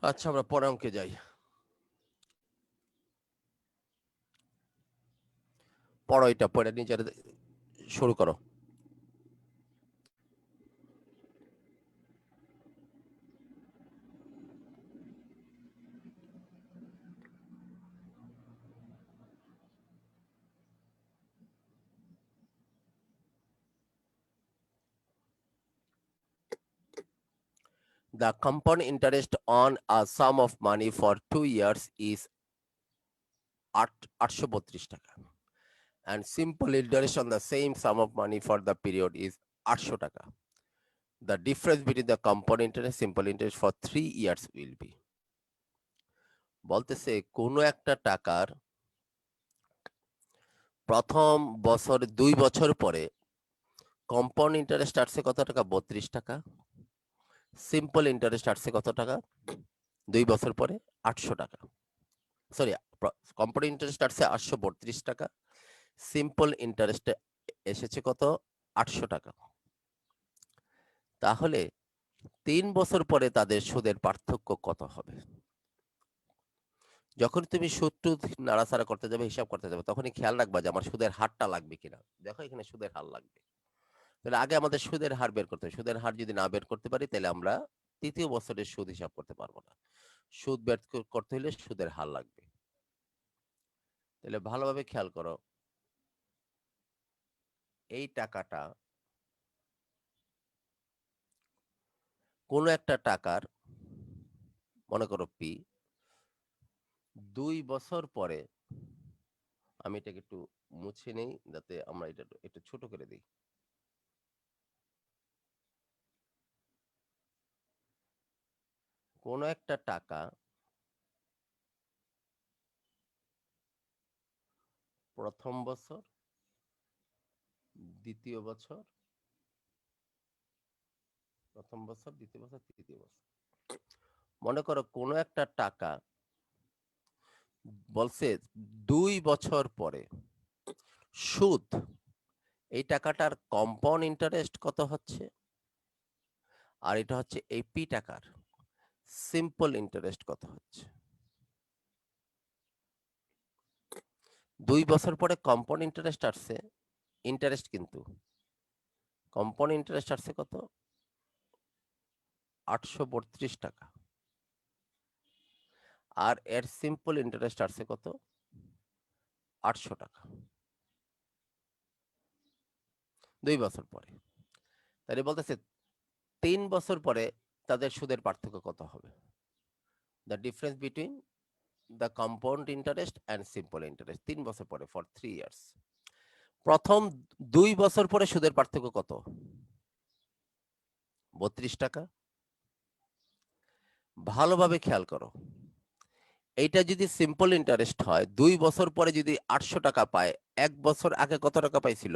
আচ্ছা, আমরা পরের অঙ্কে যাই। পড়ো, এটা পড়ে নিজের শুরু করো। The compound interest on a sum of money for 2 years is 832 টাকা, and simple interest on the same sum of money for the period is 800 টাকা. The difference between the compound interest and simple interest for 3 years will be. বলতেছে কোনো একটা টাকার প্রথম বছর 2 বছর পরে কম্পাউন্ড ইন্টারেস্ট আসছে কত টাকা? 32 টাকা। সিম্পল ইন্টারেস্ট আসছে কত টাকা? 2 বছর পরে 800 টাকা। সরি, কম্পাউন্ড ইন্টারেস্ট আসছে 832 টাকা, সিম্পল ইন্টারেস্ট এসেছে কত? 800 টাকা। তাহলে 3 বছর পরে তাদের সুদের পার্থক্য কত হবে? যখন তুমি সুদ টুদ নাড়াচাড়া করতে যাবে, হিসাব করতে যাবে, তখনই খেয়াল রাখবা যে আমার সুদের হারটা লাগবে কিনা। দেখো এখানে সুদের হার লাগবে। তাহলে আগে আমাদের সুদের হার বের করতে হবে। সুদের হার যদি না বের করতে পারি তাহলে আমরা তৃতীয় বছরের সুদ হিসাব করতে পারবো না। সুদ বের করতে হলে সুদের হার লাগবে। তাহলে ভালোভাবে খেয়াল করো, এই টাকাটা কোনো একটা টাকার, মনে করো পি, 2 বছর পরে, আমি এটাকে একটু মুছে নেই যাতে আমরা এটা একটু ছোট করে দিই। কোনো একটা টাকা প্রথম বছর, দ্বিতীয় বছর, প্রথম বছর, দ্বিতীয় বছর, তৃতীয় বছর। মনে করো কোনো একটা টাকা বলছে 2 বছর পরে সুদ, এই টাকাটার কম্পাউন্ড ইন্টারেস্ট কত হচ্ছে, আর এটা হচ্ছে এই পি টাকার সিম্পল ইন্টারেস্ট কত হচ্ছে। 2 বছর পরে কম্পাউন্ড ইন্টারেস্ট আসছে, ইন্টারেস্ট কিন্তু কম্পাউন্ড ইন্টারেস্ট আসছে কত, 832 টাকা, আর এর সিম্পল ইন্টারেস্ট আসছে কত, 800 টাকা 2 বছর পরে। তাহলে বলতেছে 3 বছর পরে তাদের সুদের পার্থক্য কত হবে, the difference between the compound interest and simple interest 3 বছর পরে, ফর 3 ইয়ার্স। প্রথম 2 বছর পরে সুদের পার্থক্য কত, 32 টাকা। ভালোভাবে খেয়াল করো, এইটা যদি সিম্পল ইন্টারেস্ট হয়, 2 বছর পরে যদি 800 টাকা পায়, 1 বছর আগে কত টাকা পাইছিল,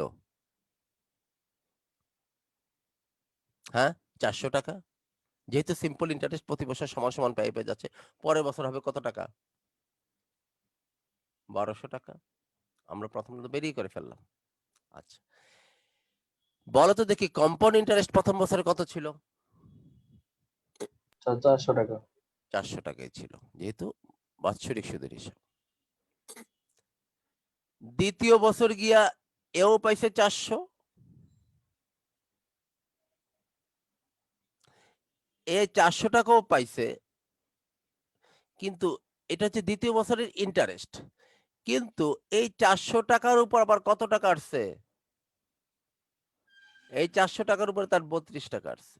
হ্যাঁ 400 টাকা। যেহেতু সিম্পল ইন্টারেস্ট প্রতি বছর সমান সমান পেয়ে যাচ্ছে, পরের বছর হবে কত টাকা, 1200 টাকা। আমরা প্রথম তো বেরিয়ে করে ফেললাম। আচ্ছা, বলো তো দেখি কম্পাউন্ড ইন্টারেস্ট প্রথম বছরে কত ছিল, 400 টাকা। 400 টাকাই ছিল, যেহেতু বাৎসরিক সুদের হিসাব। দ্বিতীয় বছর গিয়া এও পাইছে 400, এ 400 টাকাও পাইছে, কিন্তু এটা হচ্ছে দ্বিতীয় বছরের ইন্টারেস্ট। কিন্তু এই 400 টাকার উপর আবার কত টাকা আসছে, এই 400 টাকার উপরে তার 32 টাকা আসছে।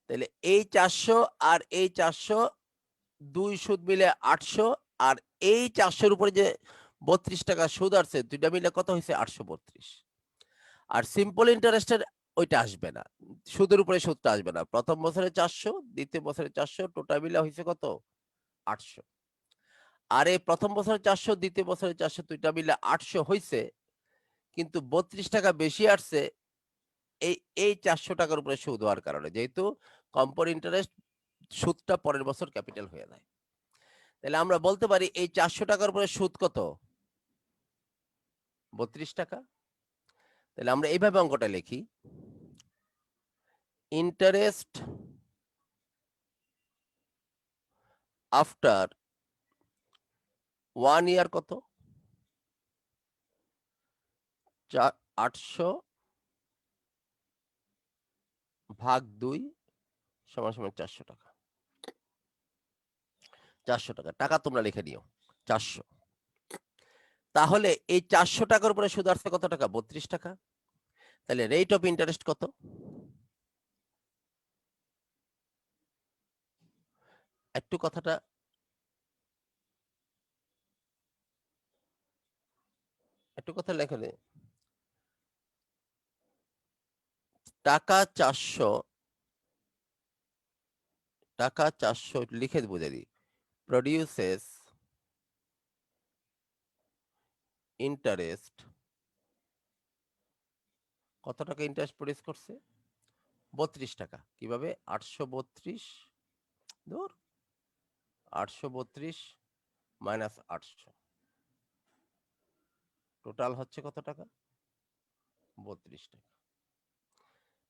তাহলে এই 400 আর এই 400, 2 সুদ মিলে 800, আর এই 400-র উপরে যে 32 টাকা সুদ আসছে, দুইটা মিলে কত হয়েছে, 832। আর সিম্পল ইন্টারেস্টের ওইটা আসবে না, সুদের উপরে সুদটা আসবে না। প্রথম বছরে 400, দ্বিতীয় বছরে 400, টোটাল মিলে হয়েছে কত, 800। আর এই প্রথম বছরে 400, দ্বিতীয় বছরে 400, দুইটা মিলে 800 হয়েছে, কিন্তু 32 টাকা বেশি আসছে এই এই 400 টাকার উপরে সুদ হওয়ার কারণে, যেহেতু কম্পাউন্ড ইন্টারেস্ট সুদটা পরের বছর ক্যাপিটাল হয়ে যায়। তাহলে আমরা বলতে পারি এই 400 টাকার উপরে সুদ কত, 32 টাকা। তাহলে আমরা এইভাবে অঙ্কটা লিখি, ইন্টারেস্ট আফটার 1 ইয়ার কত, 800 ভাগ 2 সমান সমান 400 টাকা। 400 টাকা, টাকা তোমরা লিখে নিও 400। তাহলে এই 400 টাকার উপরে সুদ আসছে কত টাকা, 32 টাকা। তাহলে রেট অফ ইন্টারেস্ট কত, একটু কথাটা একটু কথা লেখা নেই। টাকা 400, টাকা 400 লিখে বুঝে দিই, প্রডিউসেস ইন্টারেস্ট, কত টাকা ইন্টারেস্ট প্রডিউস করছে, 32 টাকা। কিভাবে, 832, ধর 832 মাইনাস 800, টোটাল হচ্ছে কত টাকা, 32 টাকা।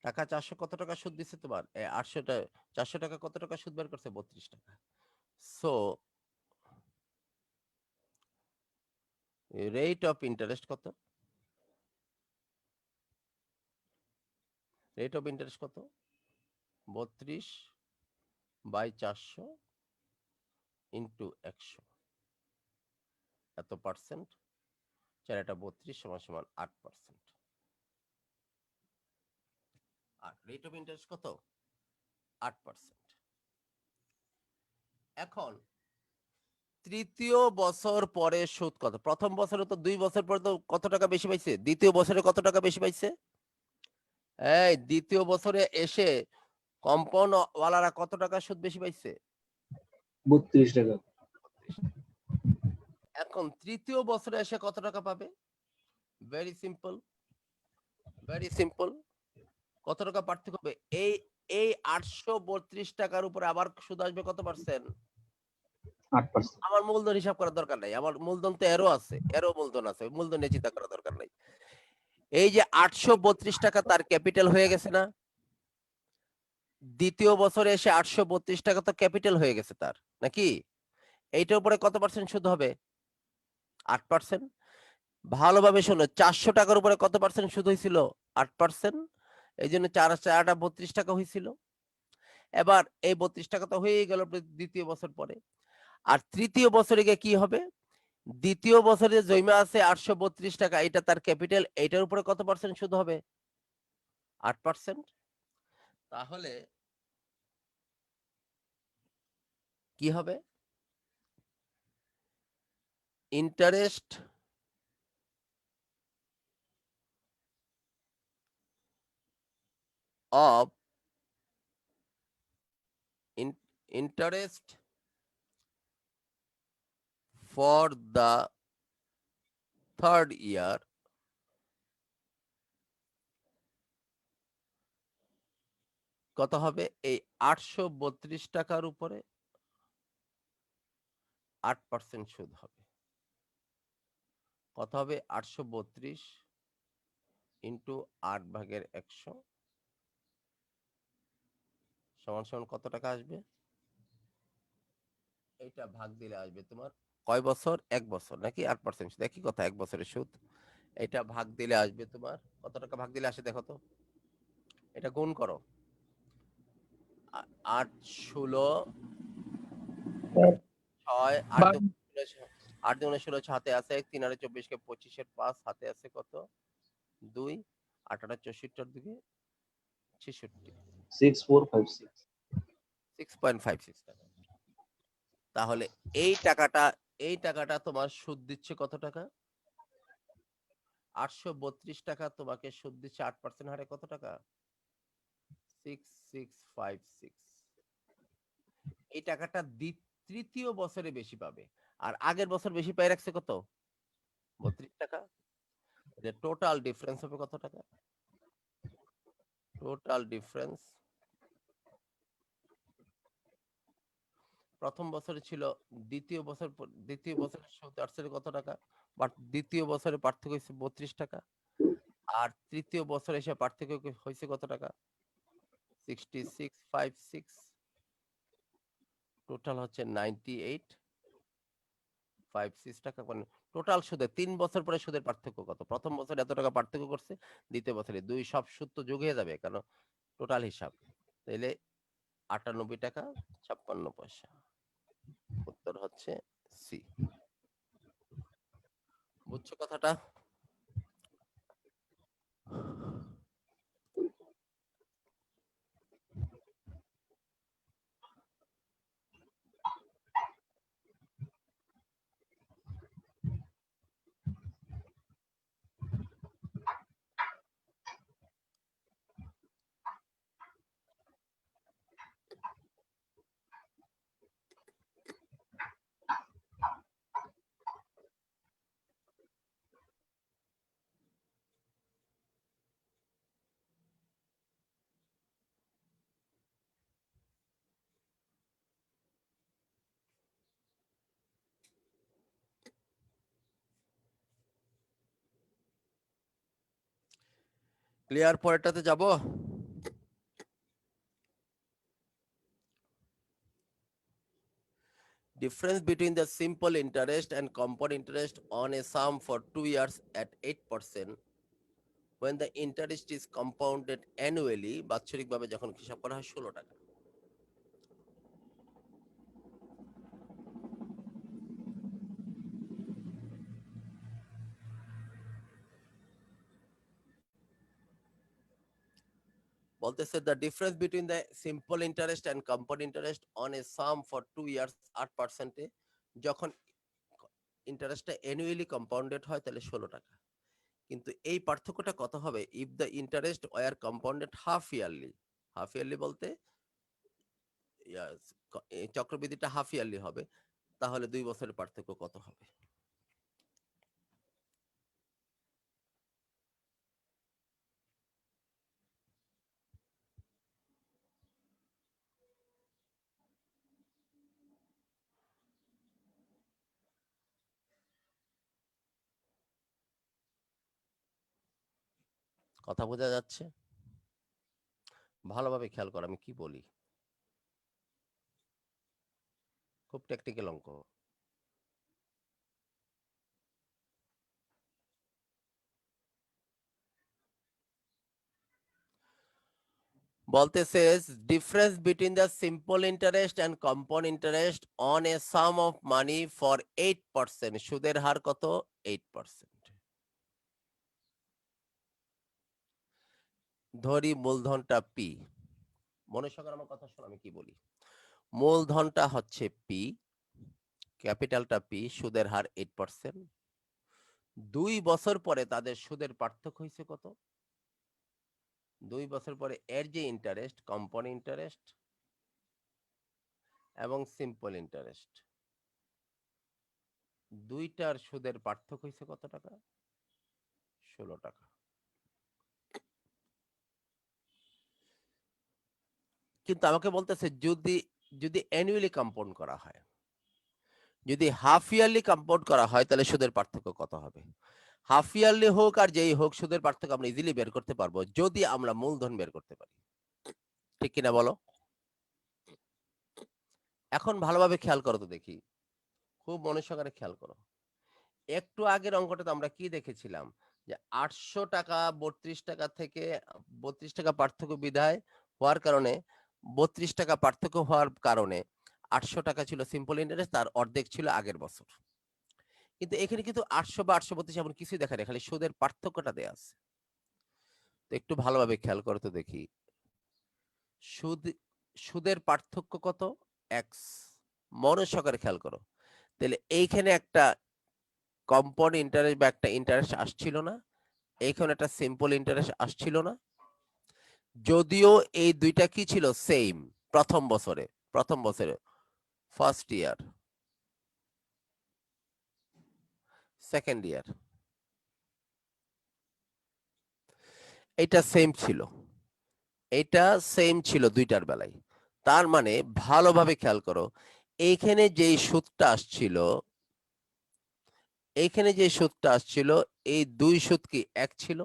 টাকা 400 কত টাকা সুদ দিচ্ছে তোমার, 800 টাকা, 400 টাকা কত টাকা সুদ বের করছে, 32 টাকা। সো রেট অফ ইন্টারেস্ট কত, রেট অফ ইন্টারেস্ট কত? 32/400 ইন্টু 100, এত পার্সেন্ট, 4/32 = 8%। আর রেট অফ ইন্টারেস্ট কত? 8%। এখন তৃতীয় বছর পরে সুদ কত? প্রথম বছরে তো 2 বছর পরে তো কত টাকা বেশি পাইছে, দ্বিতীয় বছরে কত টাকা বেশি পাইছে? এই দ্বিতীয় বছরে এসে কম্পাউন্ড ওয়ালারা কত টাকা সুদ বেশি পাইছে? 32 টাকা। এখন তৃতীয় বছরে এসে কত টাকা পাবে? Very simple, very simple. কত টাকা পার্থক্য হবে? এই এই 832 টাকার উপরে আবার সুদ আসবে কত পার্সেন্ট? 8%। আমার মূলধন হিসাব করার দরকার নাই, আমার মূলধন তো এরও আছে, এরও মূলধন আছে, মূলধন নিয়ে চিন্তা করার দরকার নাই। এই যে 832 টাকা তার ক্যাপিটাল হয়ে গেছে না? দ্বিতীয় বছরে এসে 832 টাকা তো ক্যাপিটাল হয়ে গেছে তার, নাকি? এইটার উপরে কত পার্সেন্ট সুদ হবে? 8%। ভালোভাবে শোনো, 400 টাকার উপরে কত পার্সেন্ট সুদ হয়েছিল? 8%। এই জন্য 4/32 টাকা হয়েছিল। এবার এই 32 টাকা তো হয়েই গেল দ্বিতীয় বছর পরে। আর তৃতীয় বছরে গিয়ে কি হবে? দ্বিতীয় বছরে যে জমা আছে 832 টাকা, এটা তার ক্যাপিটাল, এইটার উপরে কত পার্সেন্ট সুদ হবে? 8%। তাহলে কি হবে? Interest of interest for the third year কত হবে? এই 832 টাকার উপরে 8% সুদ হবে। কত হবে? 832 ইন্টু 8/100 সমান কত টাকা আসবে? এইটা ভাগ দিলে আসবে তোমার কয় বছর? 1 বছর, নাকি? 8% সুদ, একই কথা, 1 বছরের সুদ। এটা ভাগ দিলে আসবে তোমার কত টাকা? ভাগ দিলে আসে দেখো তো, এটা গুণ করো। 8 16 স্যার 6 8 বারো। 8 2 16 হাতে আছে 1, 3 8 24 কে 25 এর 5 হাতে আছে কত? 2, 8 8 64 দিকে 66, 6456। 6.56 টাকা। তাহলে এই টাকাটা তোমার সুদ দিচ্ছে কত টাকা? 832 টাকা তোমাকে সুদ দিচ্ছে 8% হারে কত টাকা? 6656। এই টাকাটা তৃতীয় বছরে বেশি পাবে, আর আগের বছর বেশি পাই রাখছে কত? 32 টাকা। যে টোটাল ডিফারেন্স হবে কত টাকা? টোটাল ডিফারেন্স প্রথম বছরে ছিল, দ্বিতীয় বছরের সুদ আসছে কত টাকা? বাট দ্বিতীয় বছরে পার্থক্য হয়েছে 32 টাকা, আর তৃতীয় বছরে এসে পার্থক্য হয়েছে কত টাকা? 6656। টোটাল হচ্ছে 9856 টাকা। মানে টোটাল সুদে 3 বছর পরে সুদের পার্থক্য কত? প্রথম বছরে এত টাকা পার্থক্য করছে, দ্বিতীয় বছরে 2, সব সুদ তো যোগ হয়ে যাবে, কারণ টোটাল হিসাব। তাইলে 98 টাকা 56 পয়সা। উত্তর হচ্ছে সি। বুঝছো কথাটা? ক্লিয়ার? পরেরটাতে যাব। Difference between the simple interest and compound interest on a sum for 2 years at 8% when the interest is compounded annually, বাৎসরিকভাবে যখন হিসাব করা হয় 16 টাকা। বলতেছে the difference between the simple interest and compound interest on a sum for 2 years 8% এ যখন ইন্টারেস্টটা annually compounded হয় তাহলে 16 টাকা। কিন্তু এই পার্থক্যটা কত হবে if the interest were compounded half yearly বলতে এই চক্রবৃদ্ধিটা হাফ ইয়ারলি হবে, তাহলে 2 বছরের পার্থক্য কত হবে? কথা বোঝা যাচ্ছে? ভালোভাবে খেয়াল কর আমি কি বলি, খুব টেকনিক্যাল অঙ্ক। বলতেছে difference between the simple interest and compound interest on a sum of money for 8%, সুদের হার কত? 8%। ধরি মূলধনটা পি, মনে সহকারে আমার কথা শোনো আমি কি বলি। মূলধনটা হচ্ছে পি, ক্যাপিটালটা পি, সুদের হার 8%। 2 বছর পরে তাদের সুদের পার্থক্য হয়েছে কত? 2 বছর পরে এর যে ইন্টারেস্ট, কম্পাউন্ড ইন্টারেস্ট এবং সিম্পল ইন্টারেস্ট, দুইটার সুদের পার্থক্য হয়েছে কত টাকা? 16 টাকা। কিন্তু আমাকে বলতেছে যদি অ্যানুয়ালি কম্পাউন্ড করা হয়, যদি হাফ ইয়ারলি কম্পাউন্ড করা হয় তাহলে সুদের পার্থক্য কত হবে? হাফ ইয়ারলি হোক আর যেই হোক, সুদের পার্থক্য আমরা ইজিলি বের করতে পারবো যদি আমরা মূলধন বের করতে পারি। ঠিক কিনা বলো? এখন ভালোভাবে খেয়াল করো তো দেখি, খুব মনে সহকারে খেয়াল করো। একটু আগের অঙ্কটাতে আমরা কি দেখেছিলাম যে 800 টাকা 32 টাকা থেকে 32 টাকা পার্থক্য বিধায় হওয়ার কারণে 32 টাকা পার্থক্য হওয়ার কারণে 800 টাকা ছিল সিম্পল ইন্টারেস্ট, তার অর্ধেক ছিল আগের বছর। কিন্তু এখানে কিন্তু 800 বা 832 এমন কিছুই দেখা নেই, খালি সুদের পার্থক্যটা দেয়া আছে। তো একটু ভালোভাবে খেয়াল করো তো দেখি, সুদের পার্থক্য কত? এক্স। মনে সহকারে খেয়াল করো, তাহলে এইখানে একটা কম্পাউন্ড ইন্টারেস্ট বা একটা ইন্টারেস্ট আসছিল না, এইখানে একটা সিম্পল ইন্টারেস্ট আসছিল না। যদিও এই দুইটা কি ছিল? সেম। প্রথম বছরে ফার্স্ট ইয়ার, সেকেন্ড ইয়ার, এটা সেম ছিল, এটা সেম ছিল দুইটার বেলায়। তার মানে ভালোভাবে খেয়াল করো, এইখানে যেই সুদটা আসছিল, এই দুই সুদ কি এক ছিল?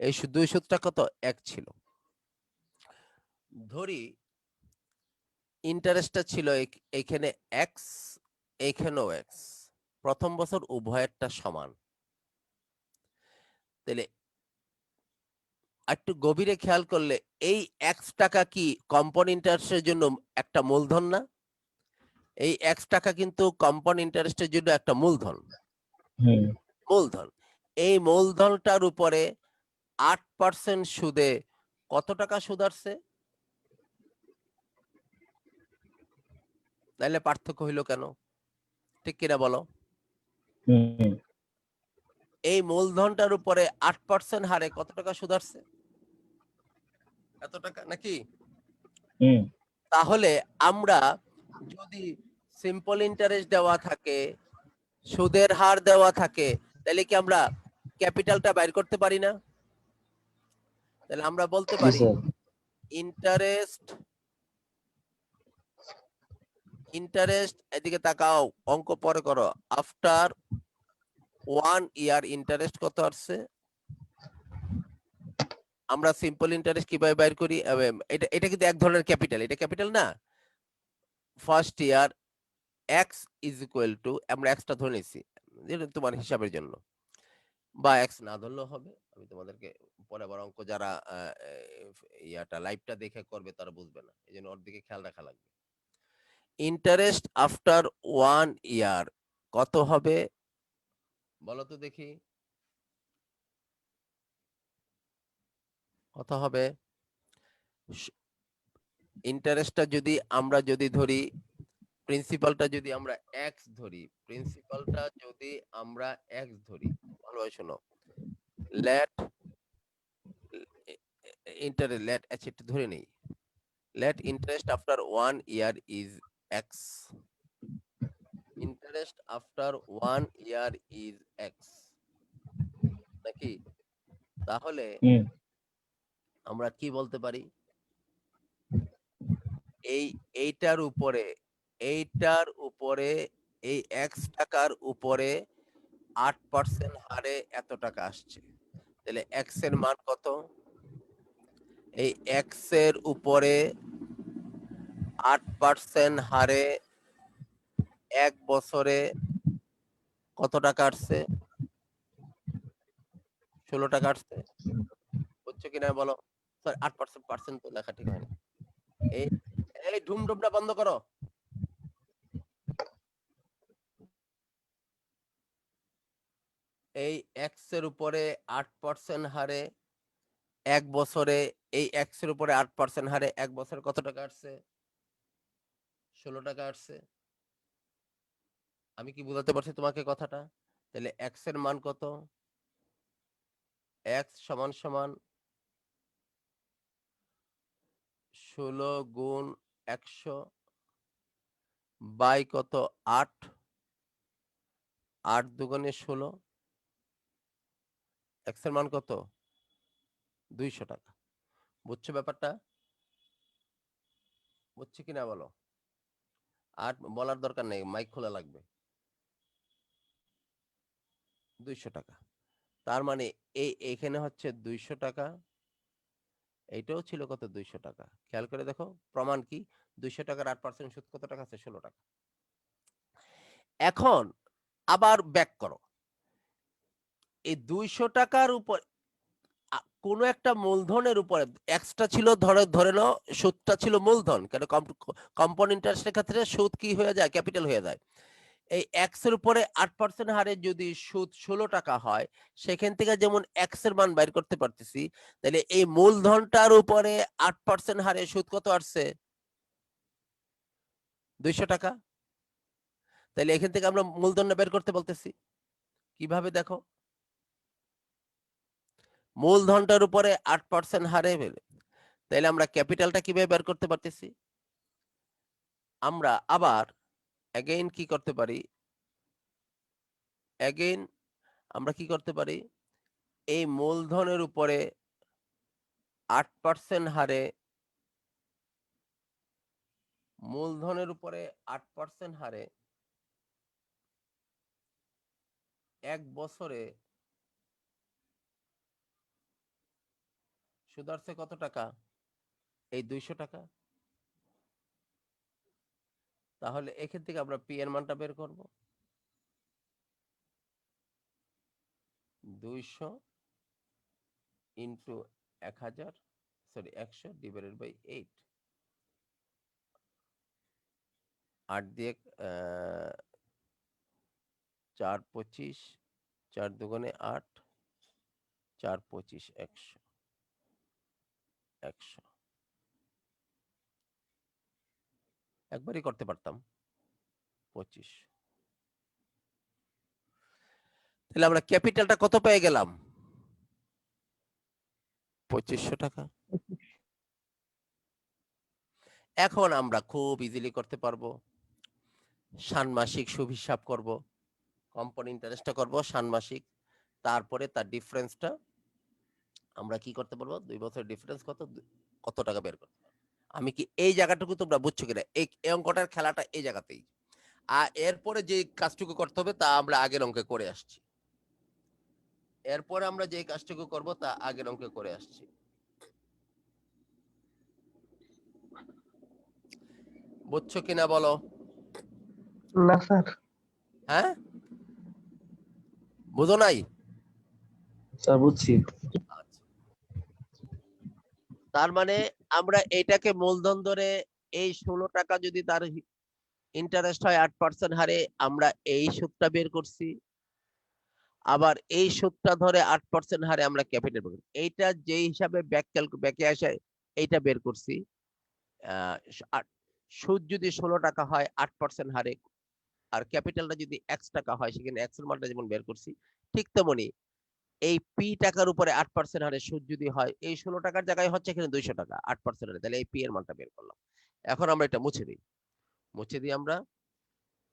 এই দুই সুদটা কত? এক ছিল। ধরি ইন্টারেস্টটা ছিল এখানে এক্স, এখানেও এক্স, প্রথম বছর উভয়েরটা সমান। তাহলে একটু গভীরে খেয়াল করলে এই এক্স টাকা কি কম্পাউন্ড ইন্টারেস্টের জন্য একটা মূলধন না? এই এক্স টাকা কিন্তু কম্পাউন্ড ইন্টারেস্টের জন্য একটা মূলধন। মূলধন, এই মূলধনটার উপরে 8% সুদে কত টাকা সুদ আসছে? তাহলে পার্থক্য হইল কেন? ঠিক কিনা বলো? এই মূলধনটার উপরে 8% হারে কত টাকা সুদ আসছে? এত টাকা নাকি? তাহলে আমরা যদি সিম্পল ইন্টারেস্ট দেওয়া থাকে, সুদের হার দেওয়া থাকে, তাহলে কি আমরা ক্যাপিটালটা বাইর করতে পারি না? তাহলে আমরা বলতে পারি ইন্টারেস্ট এদিকে তাকাও, অঙ্ক পরে করো। আফটার 1 ইয়ার ইন্টারেস্ট কত আসছে? আমরা সিম্পল ইন্টারেস্ট কিভাবে বাইর করি? এটা কিন্তু এক ধরনের ক্যাপিটাল, এটা ক্যাপিটাল না। First year x is equal to, আমরা এক্সটা ধরে নিছি তোমার হিসাবের জন্য, বা এক্স না ধরলেও হবে, আমি তোমাদেরকে পরে আবার অঙ্ক যারা ইয়াটা লাইভটা দেখে করবে তারা বুঝবে না, এই জন্য ওর দিকে খেয়াল রাখা লাগবে। ইন্টারেস্ট আফটার 1 ইয়ার কত হবে বলো তো দেখি, কত হবে? ইন্টারেস্টটা যদি আমরা ধরি, প্রিন্সিপালটা যদি আমরা x ধরি, প্রিন্সিপালটা যদি আমরা x ধরি, ভালোভাবে শোনো, লেট ইন্টারেস্ট লেট আচ্ছা একটু ধরে নেই, let interest after 1 year is x, interest after 1 year is x নাকি? তাহলে আমরা কি বলতে পারি, এইটার উপরে এই x টাকার উপরে 8% হারে এত টাকা আসছে, তাহলে x এর মান কত? এই x এর উপরে 8% হারে 1 বছরে কত টাকা আসছে? 16 টাকা আসছে, বুঝছো কিনা বলো? সরি 8% তো লেখা ঠিক হয়নি। এই এই ঢুমঢুমটা বন্ধ করো। এই x এর উপরে 8% হারে 1 বছরে, এই x এর উপরে 8% হারে 1 বছরে কত টাকা আসছে? 16 টাকা আসছে। আমি কি বোঝাতে পারছি তোমাকে কথাটা? তাহলে x এর মান কত? x সমান সমান 16 গুণ 100 বাই কত 8, 8 দুগুণে 16, x এর মান কত? 200 টাকা। বুঝছো ব্যাপারটা? বুঝছো কিনা বলো? আর বলার দরকার নেই, মাইক খোলা লাগবে। 200 টাকা, তার মানে এইখানে হচ্ছে 200 টাকা, এইটাও ছিল কত? 200 টাকা। খেয়াল করে দেখো প্রমাণ কি, 200 টাকার 8% সুদ কত টাকা আছে? 16 টাকা। এখন আবার ব্যাক করো, এই 200 টাকার উপর কোন একটা মূলধনের উপরে এক্সট্রা ছিল, ধরে নাও সুদটা ছিল মূলধন, কারণ কম্পাউন্ড ইন্টারেস্টের ক্ষেত্রে সুদ কি হয়ে যায়? ক্যাপিটাল হয়ে যায়। এই এক্স এর উপরে 8% হারে যদি সুদ 16 টাকা হয়, সেখান থেকে যেমন এক্স এর মান বাইর করতে পারতেছি, তাহলে এই মূলধনটার উপরে 8% হারে সুদ কত আসছে? 200 টাকা। তাহলে এখান থেকে আমরা মূলধনটা বের করতে বলতেছি, কিভাবে দেখো, মূলধনটার উপরে 8% হারে বের, তাহলে আমরা ক্যাপিটালটা কিভাবে বের করতে পারতেছি? আমরা আবার অ্যাগেইন কি করতে পারি, অ্যাগেইন আমরা কি করতে পারি, এই মূলধনের উপরে 8% হারে, মূলধনের উপরে 8% হারে 1 বছরে সুদ আসছে কত টাকা? এই 200 টাকা। তাহলে এখান থেকে আমরা পি এর মানটা বের করব, 200 ইন্টু 1000, সরি 100 ডিভাইডেড বাই 8, 8 দিয়ে 4 25, 4 দুগুণে 8, 4 25, 100, 100 একবারই করতে পারতাম 25। তাহলে আমরা ক্যাপিটালটা কত পেয়ে গেলাম? 2500 টাকা। এখন আমরা খুব ইজিলি করতে পারবো, ষান্মাসিক সুদ হিসাব করব, কম্পাউন্ড ইন্টারেস্টটা করব ষান্মাসিক, তারপরে তার ডিফারেন্সটা আমরা কি করতে পারবো, 2 বছরের ডিফারেন্স কত টাকা বের করতে পারবো। আমি কি এই জায়গাটুকু তোমরা বুঝছো কিনা? এই অঙ্কটার খেলাটা এই জায়গাতেই। আর এরপরে যে কাজটুকু করতে হবে তা আমরা আগের অঙ্কে করে আসছি, এরপরে আমরা যে কাজটুকু করব তা আগের অঙ্কে করে আসছি। বুঝছো কিনা বলো? না স্যার। হ্যাঁ বুঝো নাই? স্যার বুঝছি। আচ্ছা, তার মানে আমরা এটাকে মূলধন ধরে এই 16 টাকা যদি তার ইন্টারেস্ট হয় 8% হারে, আমরা এই সুদটা বের করছি। আবার এই সুদটা ধরে 8% হারে আমরা ক্যাপিটাল বের করছি। এইটা যে হিসাবে ব্যাকে আসে এইটা বের করছি। সুদ যদি 16 টাকা হয় 8% হারে, আর ক্যাপিটালটা যদি এক্স টাকা হয়, সেখানে এক্স এর মানটা যেমন বের করছি, ঠিক তেমনি এই পি টাকার উপরে 8% হারে সুদ যদি হয়, এই 16 টাকার জায়গায় হচ্ছে এখানে 200 টাকা 8% হারে, তাহলে এই পি এর মানটা বের করলাম। এখন আমরা এটা মুছে দিই। মুছে দিই আমরা,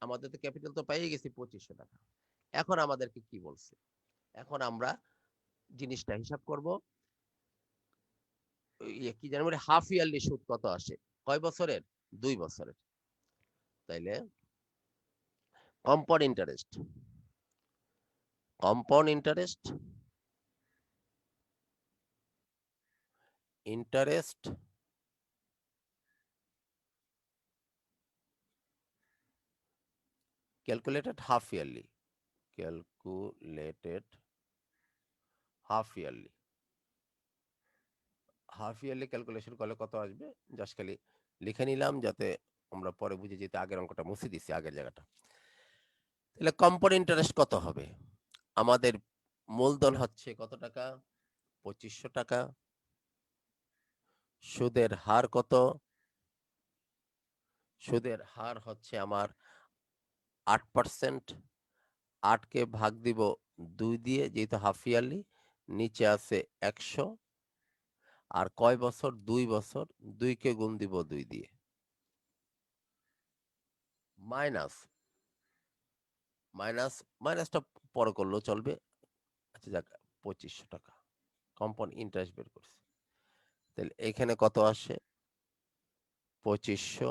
আমাদের তো ক্যাপিটাল তো পেয়ে গেছি 2500 টাকা। এখন আমাদেরকে কি বলছে? এখন আমরা জিনিসটা হিসাব করব। কি জানি বলে, হাফ ইয়ারলি সুদ কত আসে, কয় বছরের? 2 বছরের। তাইলে compound interest, compound interest, interest calculated half yearly, calculated half yearly, half yearly calculation করলে কত আসবে জাস্ট খালি লিখে নিলাম, যাতে আমরা পরে বুঝে যেতে। আগের অঙ্কটা মুছে দিচ্ছি, আগের জায়গাটা। তাহলে কম্পাউন্ড ইন্টারেস্ট কত হবে? আমাদের মূলধন হচ্ছে কত টাকা? 2500 টাকা। সুদের হার কত? সুদের হার হচ্ছে আমার 8%। 8কে ভাগ দিব 2 দিয়ে, যেহেতু হাফ ইয়ারলি, নিচে আছে 100। আর কয় বছর? 2 বছর। 2কে গুণ দিব 2 দিয়ে, মাইনাস, মাইনাসটা পরে করলেও চলবে। আচ্ছা যাক, 2500 টাকা কম্পাউন্ড ইন্টারেস্ট বের করছি। তাহলে এখানে কত আসে? 2500,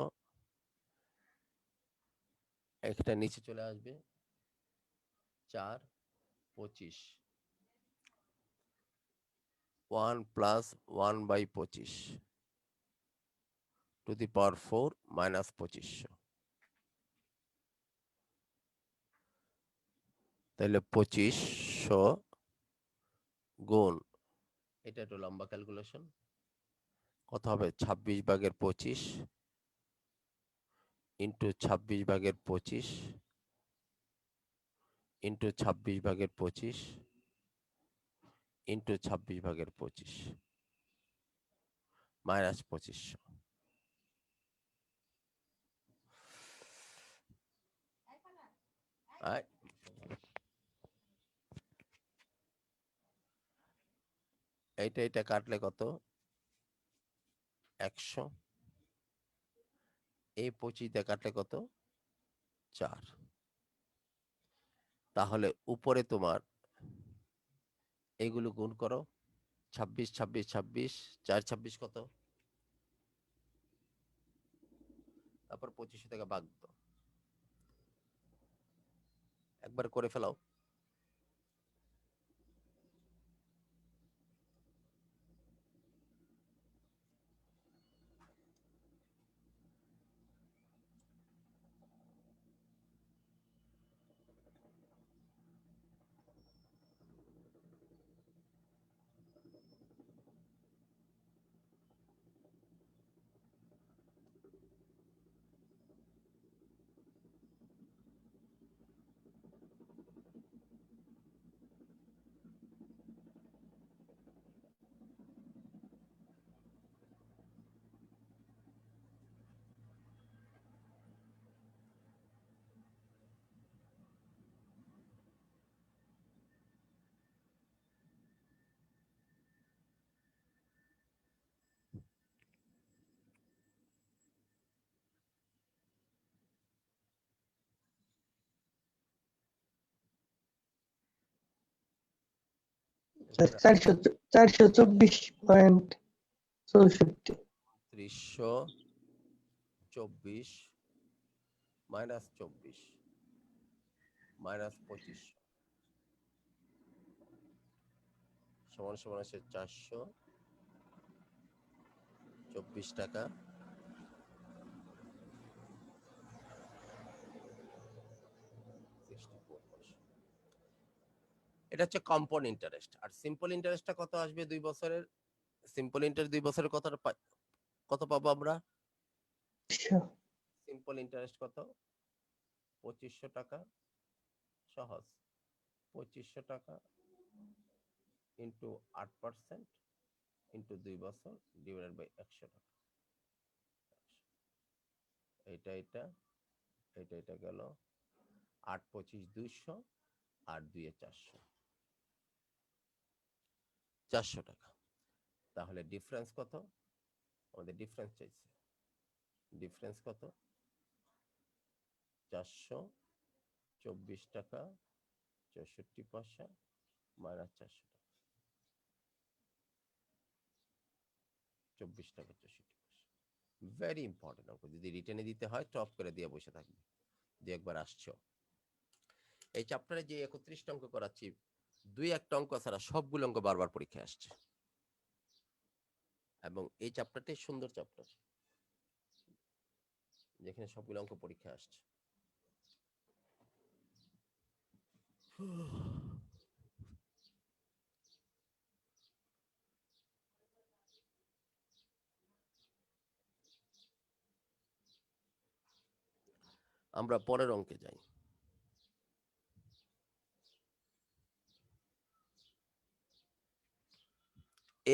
একটা নিচে চলে আসবে 4, 25, 1 plus 1/25 two the power 4 minus 2500। তাহলে 2500 গুণ, এটা একটু লম্বা ক্যালকুলেশন, কত হবে? 26/25 ইন্টু 26/25 ইন্টু 26/25 ইন্টু 26/25 মাইনাস 2500। এইটা কাটলে কত? 100। এই 25 দিয়ে কাটলে কত? 4। তাহলে উপরে তোমার এগুলো গুণ করো, 26, 26, 26, 4, 26 কত? তারপর 2500 থেকে ভাগ দাও, একবার করে ফেলাও। এখানে 424.64 324 মাইনাস 24 মাইনাস 2500 সমান সমান আছে 424 টাকা। এটা হচ্ছে কম্পাউন্ড ইন্টারেস্ট। আর সিম্পল ইন্টারেস্টটা কত আসবে 2 বছরের? সিম্পল ইন্টারেস্ট 2 বছরের কত পাবো আমরা? Sure. সিম্পল ইন্টারেস্ট কত? 2500 টাকা। সহজ। 2500 টাকা ইনটু 8% ইনটু 2 বছর ডিভাইডেড বাই 100 টাকা। এটা গেল 8 25 200 আর 2 এ 400 টাকা। তাহলে ডিফারেন্স কত? আমাদের ডিফারেন্স চাইছে। ডিফারেন্স কত? 424 টাকা 64 পয়সা মাইনাস 400 টাকা, 24 টাকা 64 পয়সা। ভেরি ইম্পর্টেন্ট অঙ্ক, যদি রিটেনে দিতে হয় টপ করে দিয়ে বসে থাকবে যে একবার আসছো। এই চ্যাপ্টারে যে 31টা অঙ্ক করাচ্ছি, 2-1টা অঙ্ক ছাড়া সবগুলো অঙ্ক বারবার পরীক্ষায় আসছে, এবং এই চ্যাপ্টারটাই সুন্দর চ্যাপ্টার যেখানে সবগুলো অঙ্ক পরীক্ষায় আসছে। আমরা পরের অঙ্কে যাই।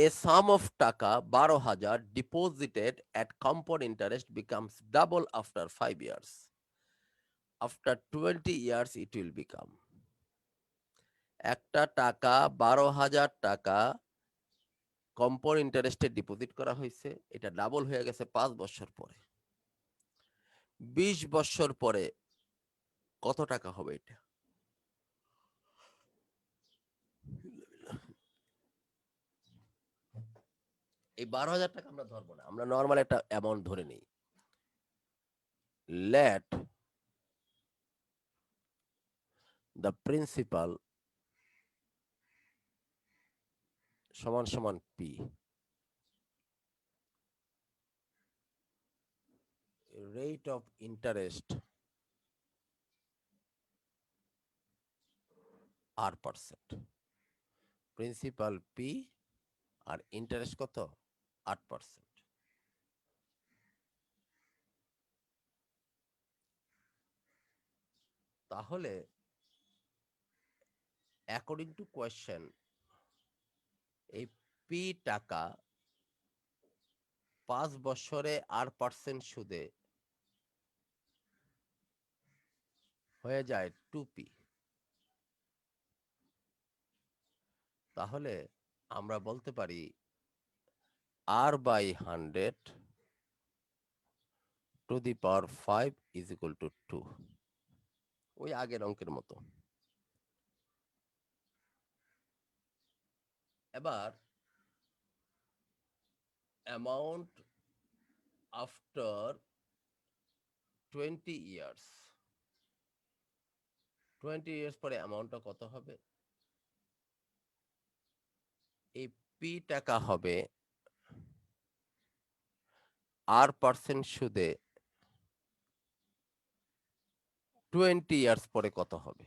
A sum of টাকা 12,000 deposited at compound interest becomes double after 5 years. After 20 years it will become. একটা টাকা 12,000 টাকা কম্পাউন্ড ইন্টারেস্টে ডিপোজিট করা হয়েছে, এটা ডাবল হয়ে গেছে 5 বছর পরে। 20 বছর পরে কত টাকা হবে এটা? এই 12,000 টাকা আমরা ধরবো না, আমরা নর্মাল একটা অ্যামাউন্ট ধরে নিই। লেট দ্য প্রিন্সিপাল সমান সমান p. Rate of interest R%। Principal p আর ইন্টারেস্ট কত? 8%। তাহলে অ্যাকর্ডিং টু কোয়েশ্চেন এই পি টাকা 5 বছরে 8% সুদে হয়ে যায় 2p। তাহলে আমরা বলতে পারি R/100 two the power 5 is equal to 2। ওই আগের অঙ্কের মতো। এবার অ্যামাউন্ট আফটার 20 ইয়ার্স, 20 ইয়ার্স পরে অ্যামাউন্টটা কত হবে? এই পি টাকা হবে R% সুদে 20 ইয়ার্স পরে কত হবে?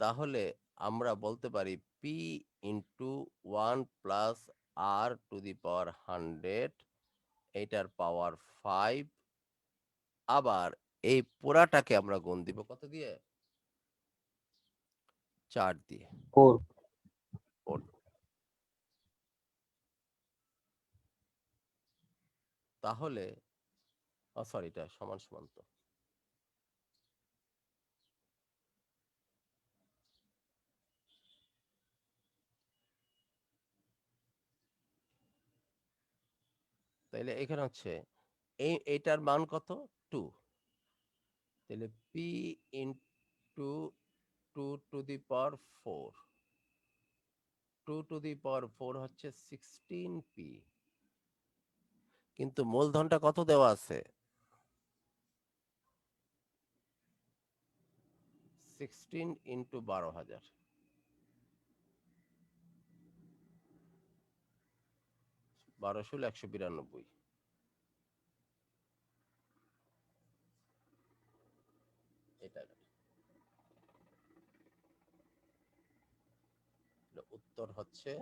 তাহলে আমরা বলতে পারি P into 1 plus r to the power 100, এইটার পাওয়ার 5। আবার এই পুরাটাকে আমরা গুণ দিব কত দিয়ে? 4 দিয়ে। 4। তাহলে সরি, এটা সমান সমান তো। তাইলে এখানে হচ্ছে এইটার মান কত? 2। তাহলে P into 2 to the power 4, 2 to the power 4 হচ্ছে 16p। কিন্তু মূলধনটা কত দেওয়া আছে? 16 ইন্টু 12,000, 12,192। এটা উত্তর হচ্ছে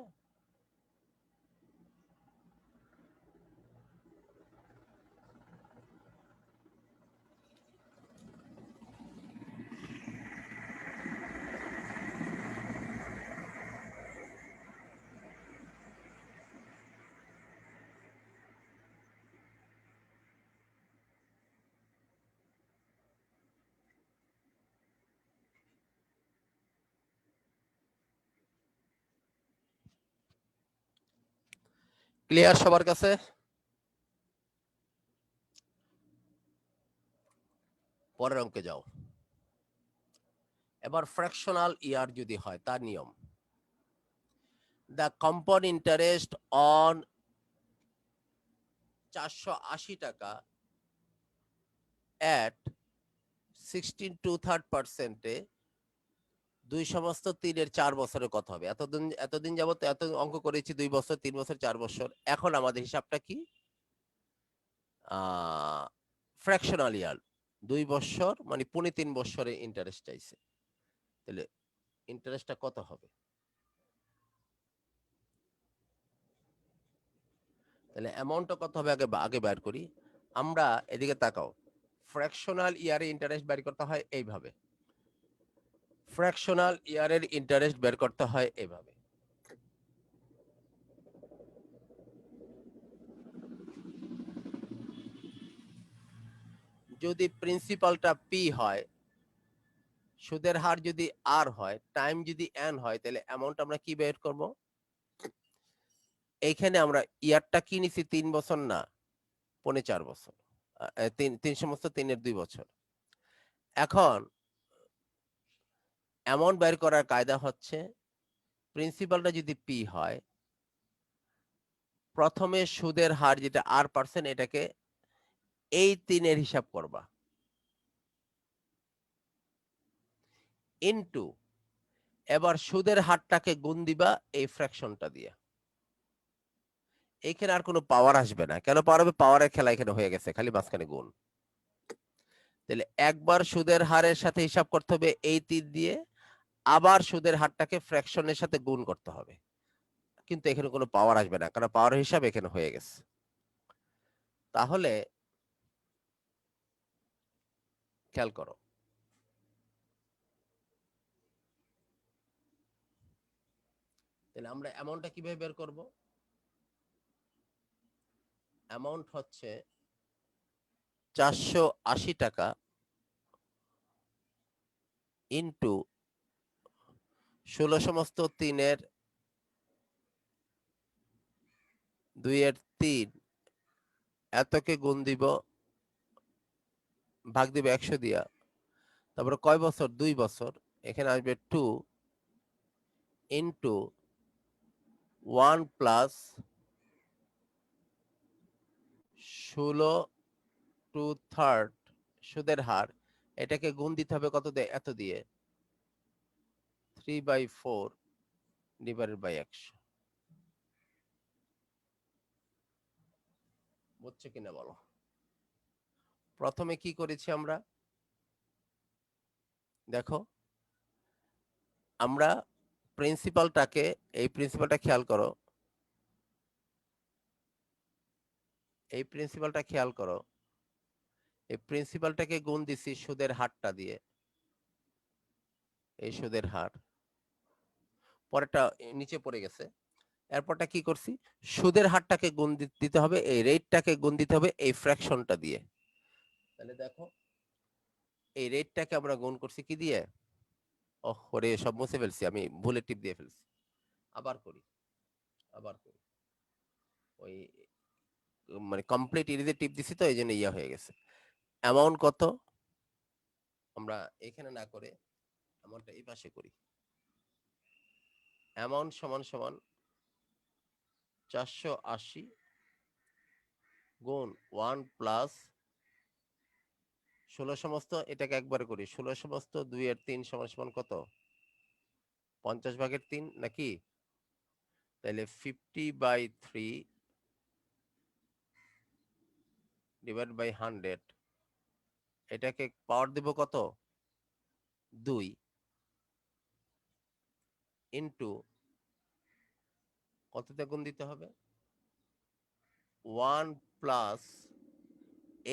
ক্লিয়ার সবার কাছে? পরের অঙ্কে যাও। এবার ফ্র্যাকশনাল ইয়ার যদি হয় তার নিয়ম, দ্য কম্পাউন্ড ইন্টারেস্ট অন 480 টাকা at 16 2/3%-এ 2 সমস্ত 3-এর 4 বছরের কত হবে? এতদিন যাবত এত অঙ্ক করেছি 2 বছর, 3 বছর, 4 বছর। এখন আমাদের হিসাবটা কি? ফ্র্যাকশনাল ইয়ার 2 বছর মানে 3.5 বছরে ইন্টারেস্ট চাইছে। তাহলে ইন্টারেস্টটা কত হবে? তাহলে অ্যামাউন্টটা কত হবে আগে বের করি। আমরা এদিকে তাকাও, ফ্র্যাকশনাল ইয়ারে ইন্টারেস্ট বের করতে হয় এইভাবে। ফ্র্যাকশনাল ইয়ারের ইন্টারেস্ট বের করতে হয় এইভাবে। যদি প্রিন্সিপালটা পি হয়, সুদের হার যদি আর হয়, টাইম যদি এন হয়, তাহলে অ্যামাউন্ট আমরা কি বের করব? এইখানে আমরা ইয়ারটা কি নিছি? 3 বছর না, 4.5 বছর। 3 সমস্ত 3-এর 2 বছর। এখন অ্যামাউন্ট বের করার কায়দা হচ্ছে, প্রিন্সিপালটা যদি পি হয়, প্রথমে সুদের হার যেটা r%, এটাকে এই 3-এর হিসাব করবা, ইনটু এবার সুদের হারটাকে গুণ দিবা এই ফ্র্যাকশনটা দিয়ে। এইখানে আর কোনো পাওয়ার আসবে না। কেন পাওয়ার হবে? পাওয়ারের খেলা এখানে হয়ে গেছে, খালি মাঝখানে গুণ। তাহলে একবার সুদের হারের সাথে হিসাব করতে হবে এই 3 দিয়ে, আবার সুদের হারটাকে ফ্র্যাকশনের সাথে গুণ করতে হবে। কিন্তু এখানে কোনো পাওয়ার আসবে না, কারণ পাওয়ার হিসাব এখানে হয়ে গেছে। তাহলে খেয়াল করো, তাহলে আমরা অ্যামাউন্টটা কিভাবে বের করব? অ্যামাউন্ট হচ্ছে 480 টাকা ইন্টু 16 সমস্ত 3-এর 2-এর 3, এতকে গুণ দিব, ভাগ দিব 100 দিয়া। তারপরে কয় বছর? 2 বছর। এখানে আসবে 2 ইন্টু 1 প্লাস 16 2/3 সুদের হার, এটাকে গুণ দিতে হবে কত দিয়ে? এত দিয়ে, 3/4 ডিভাইডেড বাই 100। বুঝছো কিনা বলো? প্রথমে কি করেছি আমরা? দেখো, আমরা প্রিন্সিপালটাকে, এই প্রিন্সিপালটা খেয়াল করো, এই প্রিন্সিপালটা খেয়াল করো, এই প্রিন্সিপালটাকে গুণ দিছি সুদের হারটা দিয়ে, এই সুদের হার, পরেরটা নিচে পড়ে গেছে। এরপরটা কি করছি? সুদের হারটাকে গুণ দিতে হবে, এই রেটটাকে গুণ দিতে হবে এই ফ্র্যাকশনটা দিয়ে। তাহলে দেখো, এই রেটটাকে আমরা গুণ করছি কি দিয়ে? ওরে, সব মুছে ফেলছি, আমি ভুলে টিপ দিয়ে ফেলছি। আবার করি, আবার করি। ওই মানে কমপ্লিট ইরেজে টিপ দিছি তো, এই জন্য ইয়া হয়ে গেছে। অ্যামাউন্ট কত? আমরা এখানে না করে অ্যামাউন্টটা এই পাশে করি। অ্যামাউন্ট সমান সমান 480 গুণ 1 প্লাস 16 সমস্ত, এটাকে একবার করি, 16 সমস্ত 2-এর 3 সমান সমান কত? 50/3 নাকি? তাহলে 50/3 ডিভাইড বাই 100, এটাকে পাওয়ার দেব কত? 2 ইন্টু কততে গুণ দিতে হবে? 1 প্লাস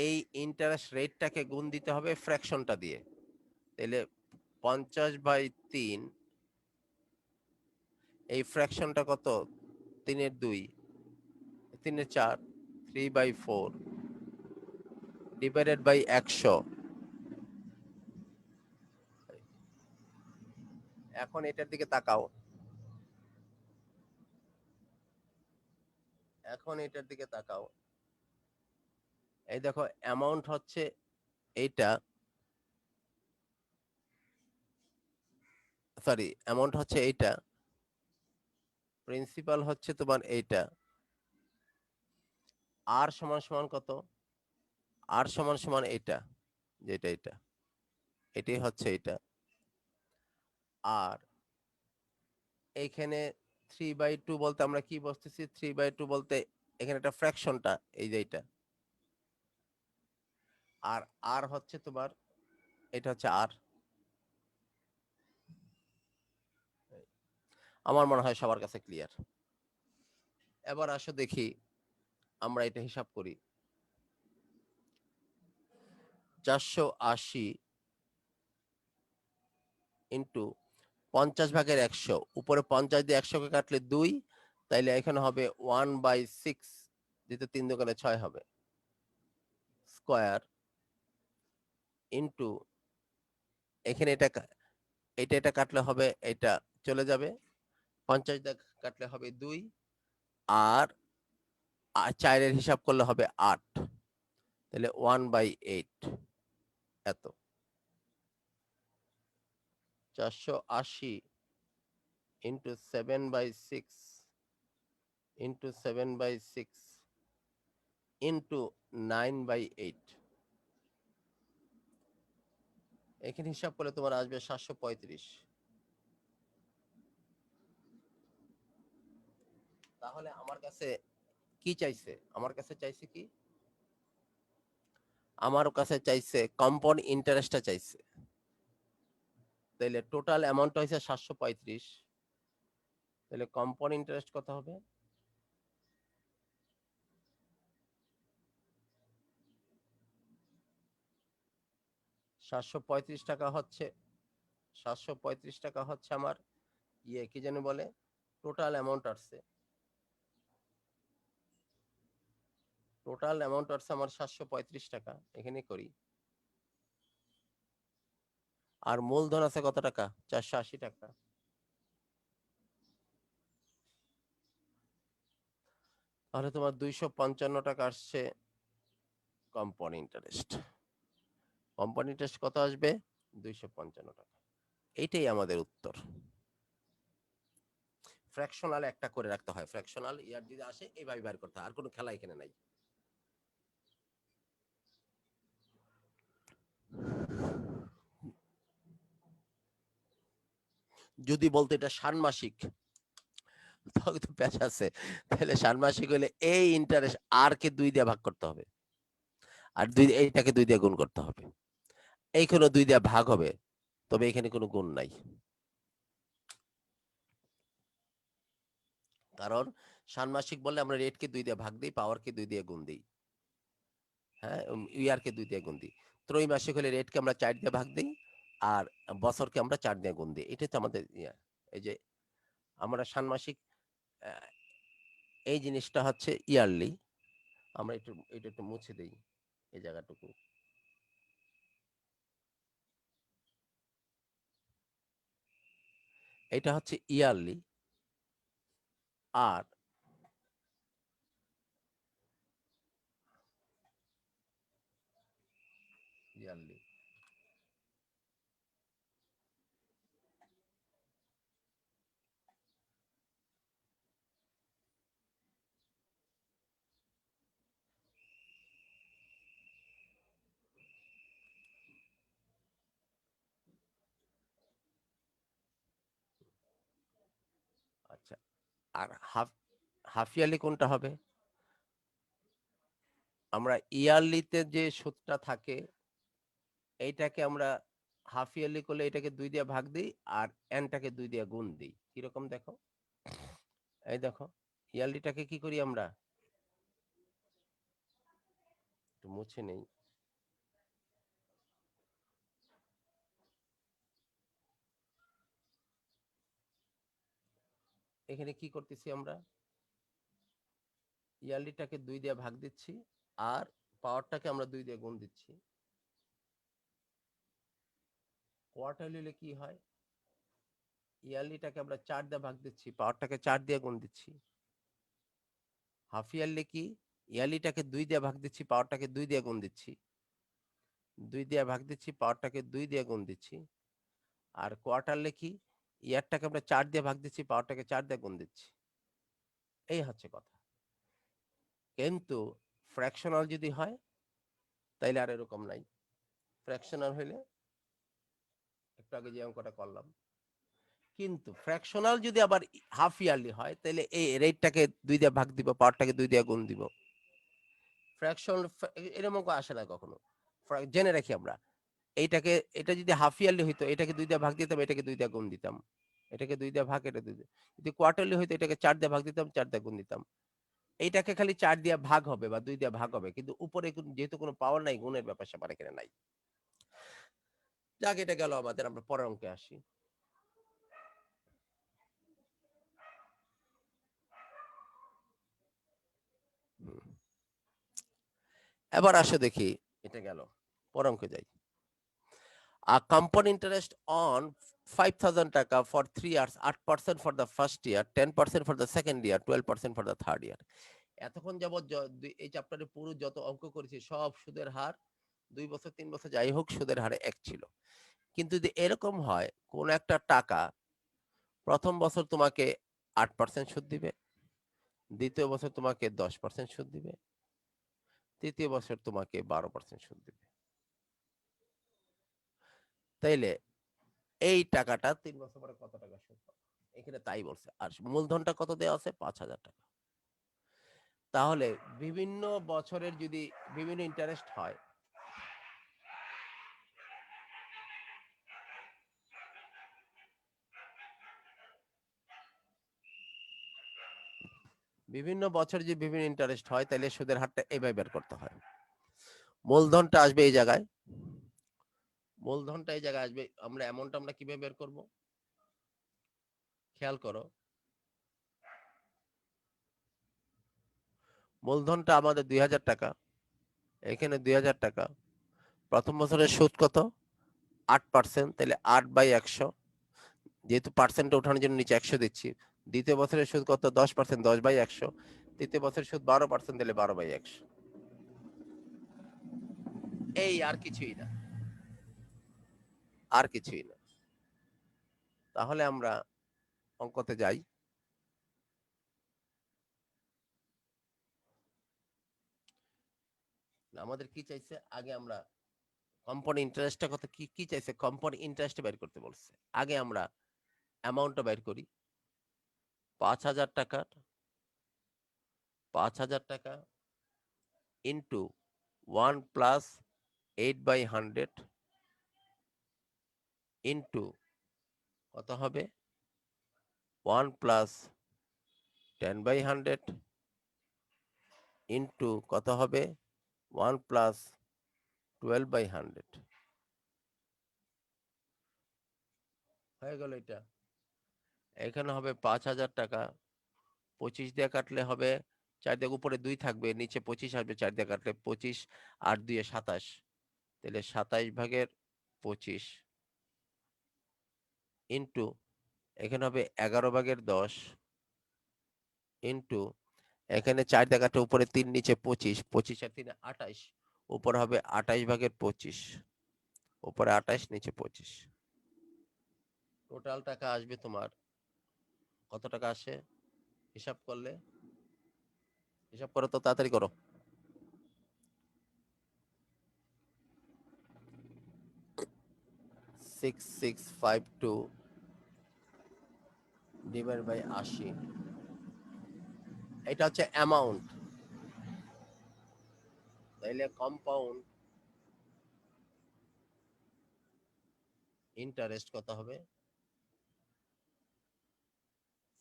এই ইন্টারেস্ট রেটটাকে গুণ দিতে হবে ফ্র্যাকশনটা দিয়ে। তাহলে 50/3 এই ফ্র্যাকশনটা কত? 3/2, 3/4, 3/4 ডিভাইডেড বাই 100। এখন এটার দিকে তাকাও, এখন এটার দিকে তাকাও। এই দেখো অ্যামাউন্ট হচ্ছে এইটা, সরি অ্যামাউন্ট হচ্ছে এইটা, প্রিন্সিপাল হচ্ছে তোমার এইটা। আর সমান সমান কত? আর সমান সমান এইটা, যেটা এটা, এটাই হচ্ছে এটা। আর এইখানে 3/2 বলতে আমরা কি বুঝতেছি? 3/2 বলতে এখানে একটা ফ্র্যাকশনটা, এই যে এটা। আর আর হচ্ছে তোমার, এটা হচ্ছে আর। আমার মনে হয় সবার কাছে ক্লিয়ার। এবার আসো দেখি আমরা এটা হিসাব করি। 480 ইন্টু 50/100, উপরে 50 দিয়ে 100কে কাটলে 2, তাইলে এখানে হবে 1/6, যেটা 3 দোকানে 6 হবে, স্কয়ার ইন্টু এখানে এটা কাটলে হবে, এটা চলে যাবে, 50 দিয়ে কাটলে হবে 2, আর 4 এর হিসাব করলে হবে 8, তাহলে 1/8 এত। 480 ইন্টু 7/6 ইন্টু 7/6 ইন্টু 9/8, এখানে হিসাব করলে তোমার আসবে 735। তাহলে আমার কাছে কি চাইছে? আমার কাছে চাইছে কি? আমার কাছে চাইছে কম্পাউন্ড ইন্টারেস্টটা চাইছে। তাহলে টোটাল অ্যামাউন্ট হয়েছে 735, তাহলে কম্পাউন্ড ইন্টারেস্ট কত হবে? 735 টাকা হচ্ছে, 735 টাকা হচ্ছে আমার ইয়ে কি যেন বলে, টোটাল অ্যামাউন্ট আসছে। টোটাল অ্যামাউন্ট আসছে আমার 735 টাকা, এখানে করি। আর মূলধন আছে কত টাকা? 480 টাকা। তাহলে তোমার 255 টাকা আসছে কম্পাউন্ড ইন্টারেস্ট। কম্পাউন্ড ইন্টারেস্ট কত আসবে? 255 টাকা। এইটাই আমাদের উত্তর। ফ্র্যাকশনাল একটা করে রাখতে হয়, ফ্র্যাকশনাল ইয়ার যদি আসে এইভাবে বের করতে হয়, আর কোনো খেলা এখানে নাই। যদি বলতো এটা ষান্মাসিক, তখন তো প্যাচ আছে। তাহলে ষান্মাসিক হলে এই ইন্টারেস্ট আর কে 2 দিয়ে ভাগ করতে হবে, আর এইটাকে 2 দিয়ে গুণ করতে হবে। এইখানে 2 দিয়ে ভাগ হবে, তবে এখানে কোনো গুণ নাই, কারণ ষান্মাসিক বললে আমরা রেটকে 2 দিয়ে ভাগ দিই, পাওয়ারকে 2 দিয়ে গুণ দিই, হ্যাঁ, ইয়ারকে 2 দিয়ে গুণ দিই। ত্রৈমাসিক হলে রেটকে আমরা 4 দিয়ে ভাগ দিই, আর বছরকে আমরা 4 দিয়ে গুণ দিই। এটাই তো আমাদের ইয়া। এই যে আমরা ষান্মাসিক, আহ, এই জিনিসটা হচ্ছে ইয়ারলি। আমরা এটা একটু মুছে দেই এই জায়গাটুকু। এটা হচ্ছে ইয়ারলি, আর ইয়ারলি আচ্ছা, আর হাফ ইয়ারলি কোনটা হবে? আমরা ইয়ারলিতে যে সুদটা থাকে এইটাকে আমরা হাফ ইয়ারলি করলে এটাকে 2 দিয়ে ভাগ দিই, আর এনটাকে 2 দিয়ে গুণ দিই। কিরকম দেখো, এই দেখো ইয়ারলিটাকে কি করি আমরা, একটু মুছে নেই, এখানে কি করতেছি আমরা, ইয়ারলিটাকে 2 দিয়ে ভাগ দিচ্ছি আর পাওয়ারটাকে আমরা 2 দিয়ে গুণ দিচ্ছি। কোয়ার্টারলি হলে কি হয়, ইয়ারলিটাকে আমরা 4 দিয়ে ভাগ দিচ্ছি, পাওয়ারটাকে 4 দিয়ে গুণ দিচ্ছি। হাফ ইয়ারলি কি, ইয়ারলিটাকে 2 দিয়ে ভাগ দিচ্ছি, পাওয়ারটাকে 2 দিয়ে গুণ দিচ্ছি, 2 দিয়ে ভাগ দিচ্ছি, পাওয়ারটাকে 2 দিয়ে গুণ দিচ্ছি। আর কোয়ার্টারলি কি, ইয়ারটাকে আমরা 4 দিয়ে ভাগ দিচ্ছি, পাওয়ারটাকে 4 দিয়ে গুণ দিচ্ছি। এই হচ্ছে কথা। কিন্তু ফ্র্যাকশনাল যদি হয় তাইলে আর এরকম নাই। ফ্র্যাকশনাল হইলে একটু আগে যে অঙ্কটা করলাম, কিন্তু ফ্র্যাকশনাল যদি আবার হাফ ইয়ারলি হয় তাহলে এই রেটটাকে 2 দিয়ে ভাগ দিব, পাওয়ারটাকে 2 দিয়ে গুণ দিব। ফ্র্যাকশনাল এরকম অঙ্ক আসে না কখনো, জেনে রাখি আমরা। এইটাকে, এটা যদি হাফ ইয়ারলি হইতো এটাকে 2 দিয়ে ভাগ দিতাম, এটাকে 2 দিয়ে গুণ দিতাম, এটাকে 2 দিয়ে ভাগ, এটা 2 দিয়ে। যদি কোয়ার্টারলি হইতো এটাকে 4 দিয়ে ভাগ দিতাম, 4 দিয়ে গুণ দিতাম। এইটাকে খালি 4 দিয়ে ভাগ হবে বা 2 দিয়ে ভাগ হবে, কিন্তু উপরে যেহেতু কোনো পাওয়ার নাই, গুণের ব্যাপার স্যাপার এখানে নাই। যাক, এটা গেল আমাদের, আমরা পরের অঙ্কে আসি। এবার আসো দেখি, এটা গেল, পরের অঙ্কে যাই। Compound interest on 5,000 টাকা for 3 years, 8% for the first year, 10% for the second year, 12% for the third year. এতক্ষণ যাবত এই চ্যাপ্টারে পুরো যত অঙ্ক করেছি সব সুদের হার 2 বছর 3 বছর যাই হোক সুদের হারে এক ছিল। কিন্তু যদি এরকম হয় কোন একটা টাকা প্রথম বছর তোমাকে 8% সুদ দিবে, দ্বিতীয় বছর তোমাকে 10% সুদ দিবে, তৃতীয় বছর তোমাকে 12% সুদ দিবে, তাইলে এই টাকাটা 3 বছর পরে কত টাকা সুদ পাবে? এখানে তাই বলছে। আর মূলধনটা কত দেওয়া আছে? 5,000 টাকা। তাহলে বিভিন্ন বছরের যদি বিভিন্ন ইন্টারেস্ট হয়, বিভিন্ন বছর যদি বিভিন্ন ইন্টারেস্ট হয় তাহলে সুদের হারটা এইভাবে বের করতে হয়। মূলধনটা আসবে এই জায়গায়, মূলধনটা এই জায়গায় আসবে, আমরা অ্যামাউন্ট আমরা কিভাবে বের করব খেয়াল করো। মূলধনটা আমাদের 2,000 টাকা, এখানে 2,000 টাকা। প্রথম বছরের সুদ কত? 8%, তাহলে 8/100, যেহেতু পার্সেন্টটা ওঠানোর জন্য নিচে 100 দিচ্ছি। দ্বিতীয় বছরের সুদ কত? 10%, 10/100। তৃতীয় বছরের সুদ 12%, তাহলে 12/100। এই আর কিছুই না, আর কিছুই না। তাহলে আমরা অঙ্কতে যাই। আমাদের কি চাইছে, আগে আমরা কম্পাউন্ড ইন্টারেস্টটা কত, কি কি চাইছে, কম্পাউন্ড ইন্টারেস্ট বের করতে বলছে। আগে আমরা অ্যামাউন্টটা বের করি। 5,000 টাকা, 5,000 টাকা ইন্টু 1 প্লাস 8/100 ইন্টু কত হবে 1 প্লাস 10/100 ইন্টু কত হবে 1 প্লাস 12/100। হয়ে গেল এটা। এখানে হবে 5,000 টাকা, 25 দিয়ে কাটলে হবে 4 দিয়ে উপরে 2 থাকবে, নিচে 25 আসবে, 4 দিয়ে কাটলে 25 আর 2 এ 27, তাহলে 27/25 ইন্টু এখানে হবে 11/10 ইন্টু এখানে 4 দিয়ে কাটলে উপরে 3 নিচে 25, 25 আর 3 28, উপরে হবে 28/25, উপরে 28 নিচে 25। টোটাল টাকা আসবে তোমার কত টাকা আসে হিসাব করলে, হিসাব করো তো, তাড়াতাড়ি করো। 6652 ডিভাইড বাই 80, এটা হচ্ছে অ্যামাউন্ট। তাইলে কম্পাউন্ড ইন্টারেস্ট কত হবে?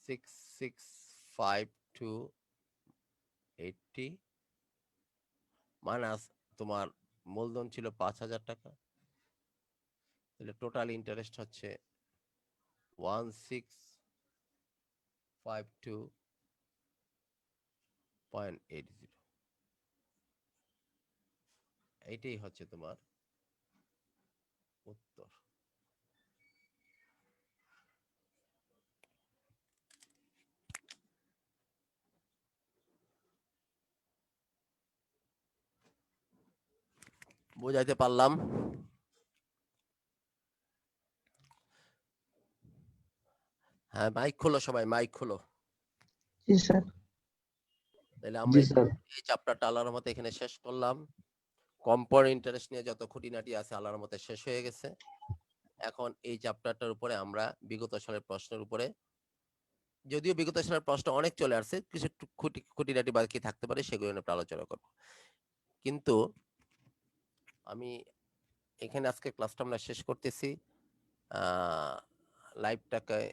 6652 টু 80 মাইনাস তোমার মূলধন ছিল 5,000 টাকা, তাহলে টোটাল ইন্টারেস্ট হচ্ছে 1652.80। এইটাই হচ্ছে তোমার উত্তর। বোঝাইতে পারলাম? হ্যাঁ, মাইক খোলো সবাই, মাইক খোলো। জি স্যার। তাহলে জি আমরা স্যার। এই চ্যাপ্টারটা আল্লাহর রহমতে এখানে শেষ করলাম। কম্পাউন্ড ইন্টারেস্ট নিয়ে যত খুঁটিনাটি আছে আল্লাহর রহমতে শেষ হয়ে গেছে। এখন এই চ্যাপ্টারটার উপরে আমরা বিগত সালের প্রশ্নের উপরে, যদিও বিগত সালের প্রশ্ন অনেক চলে আসছে, কিছু একটু খুঁটিনাটি বাকি থাকতে পারে, সেগুলো নিয়ে আমরা আলোচনা করব। কিন্তু আমি এখানে আজকে ক্লাসটা আমরা শেষ করতেছি। লাইভটাকে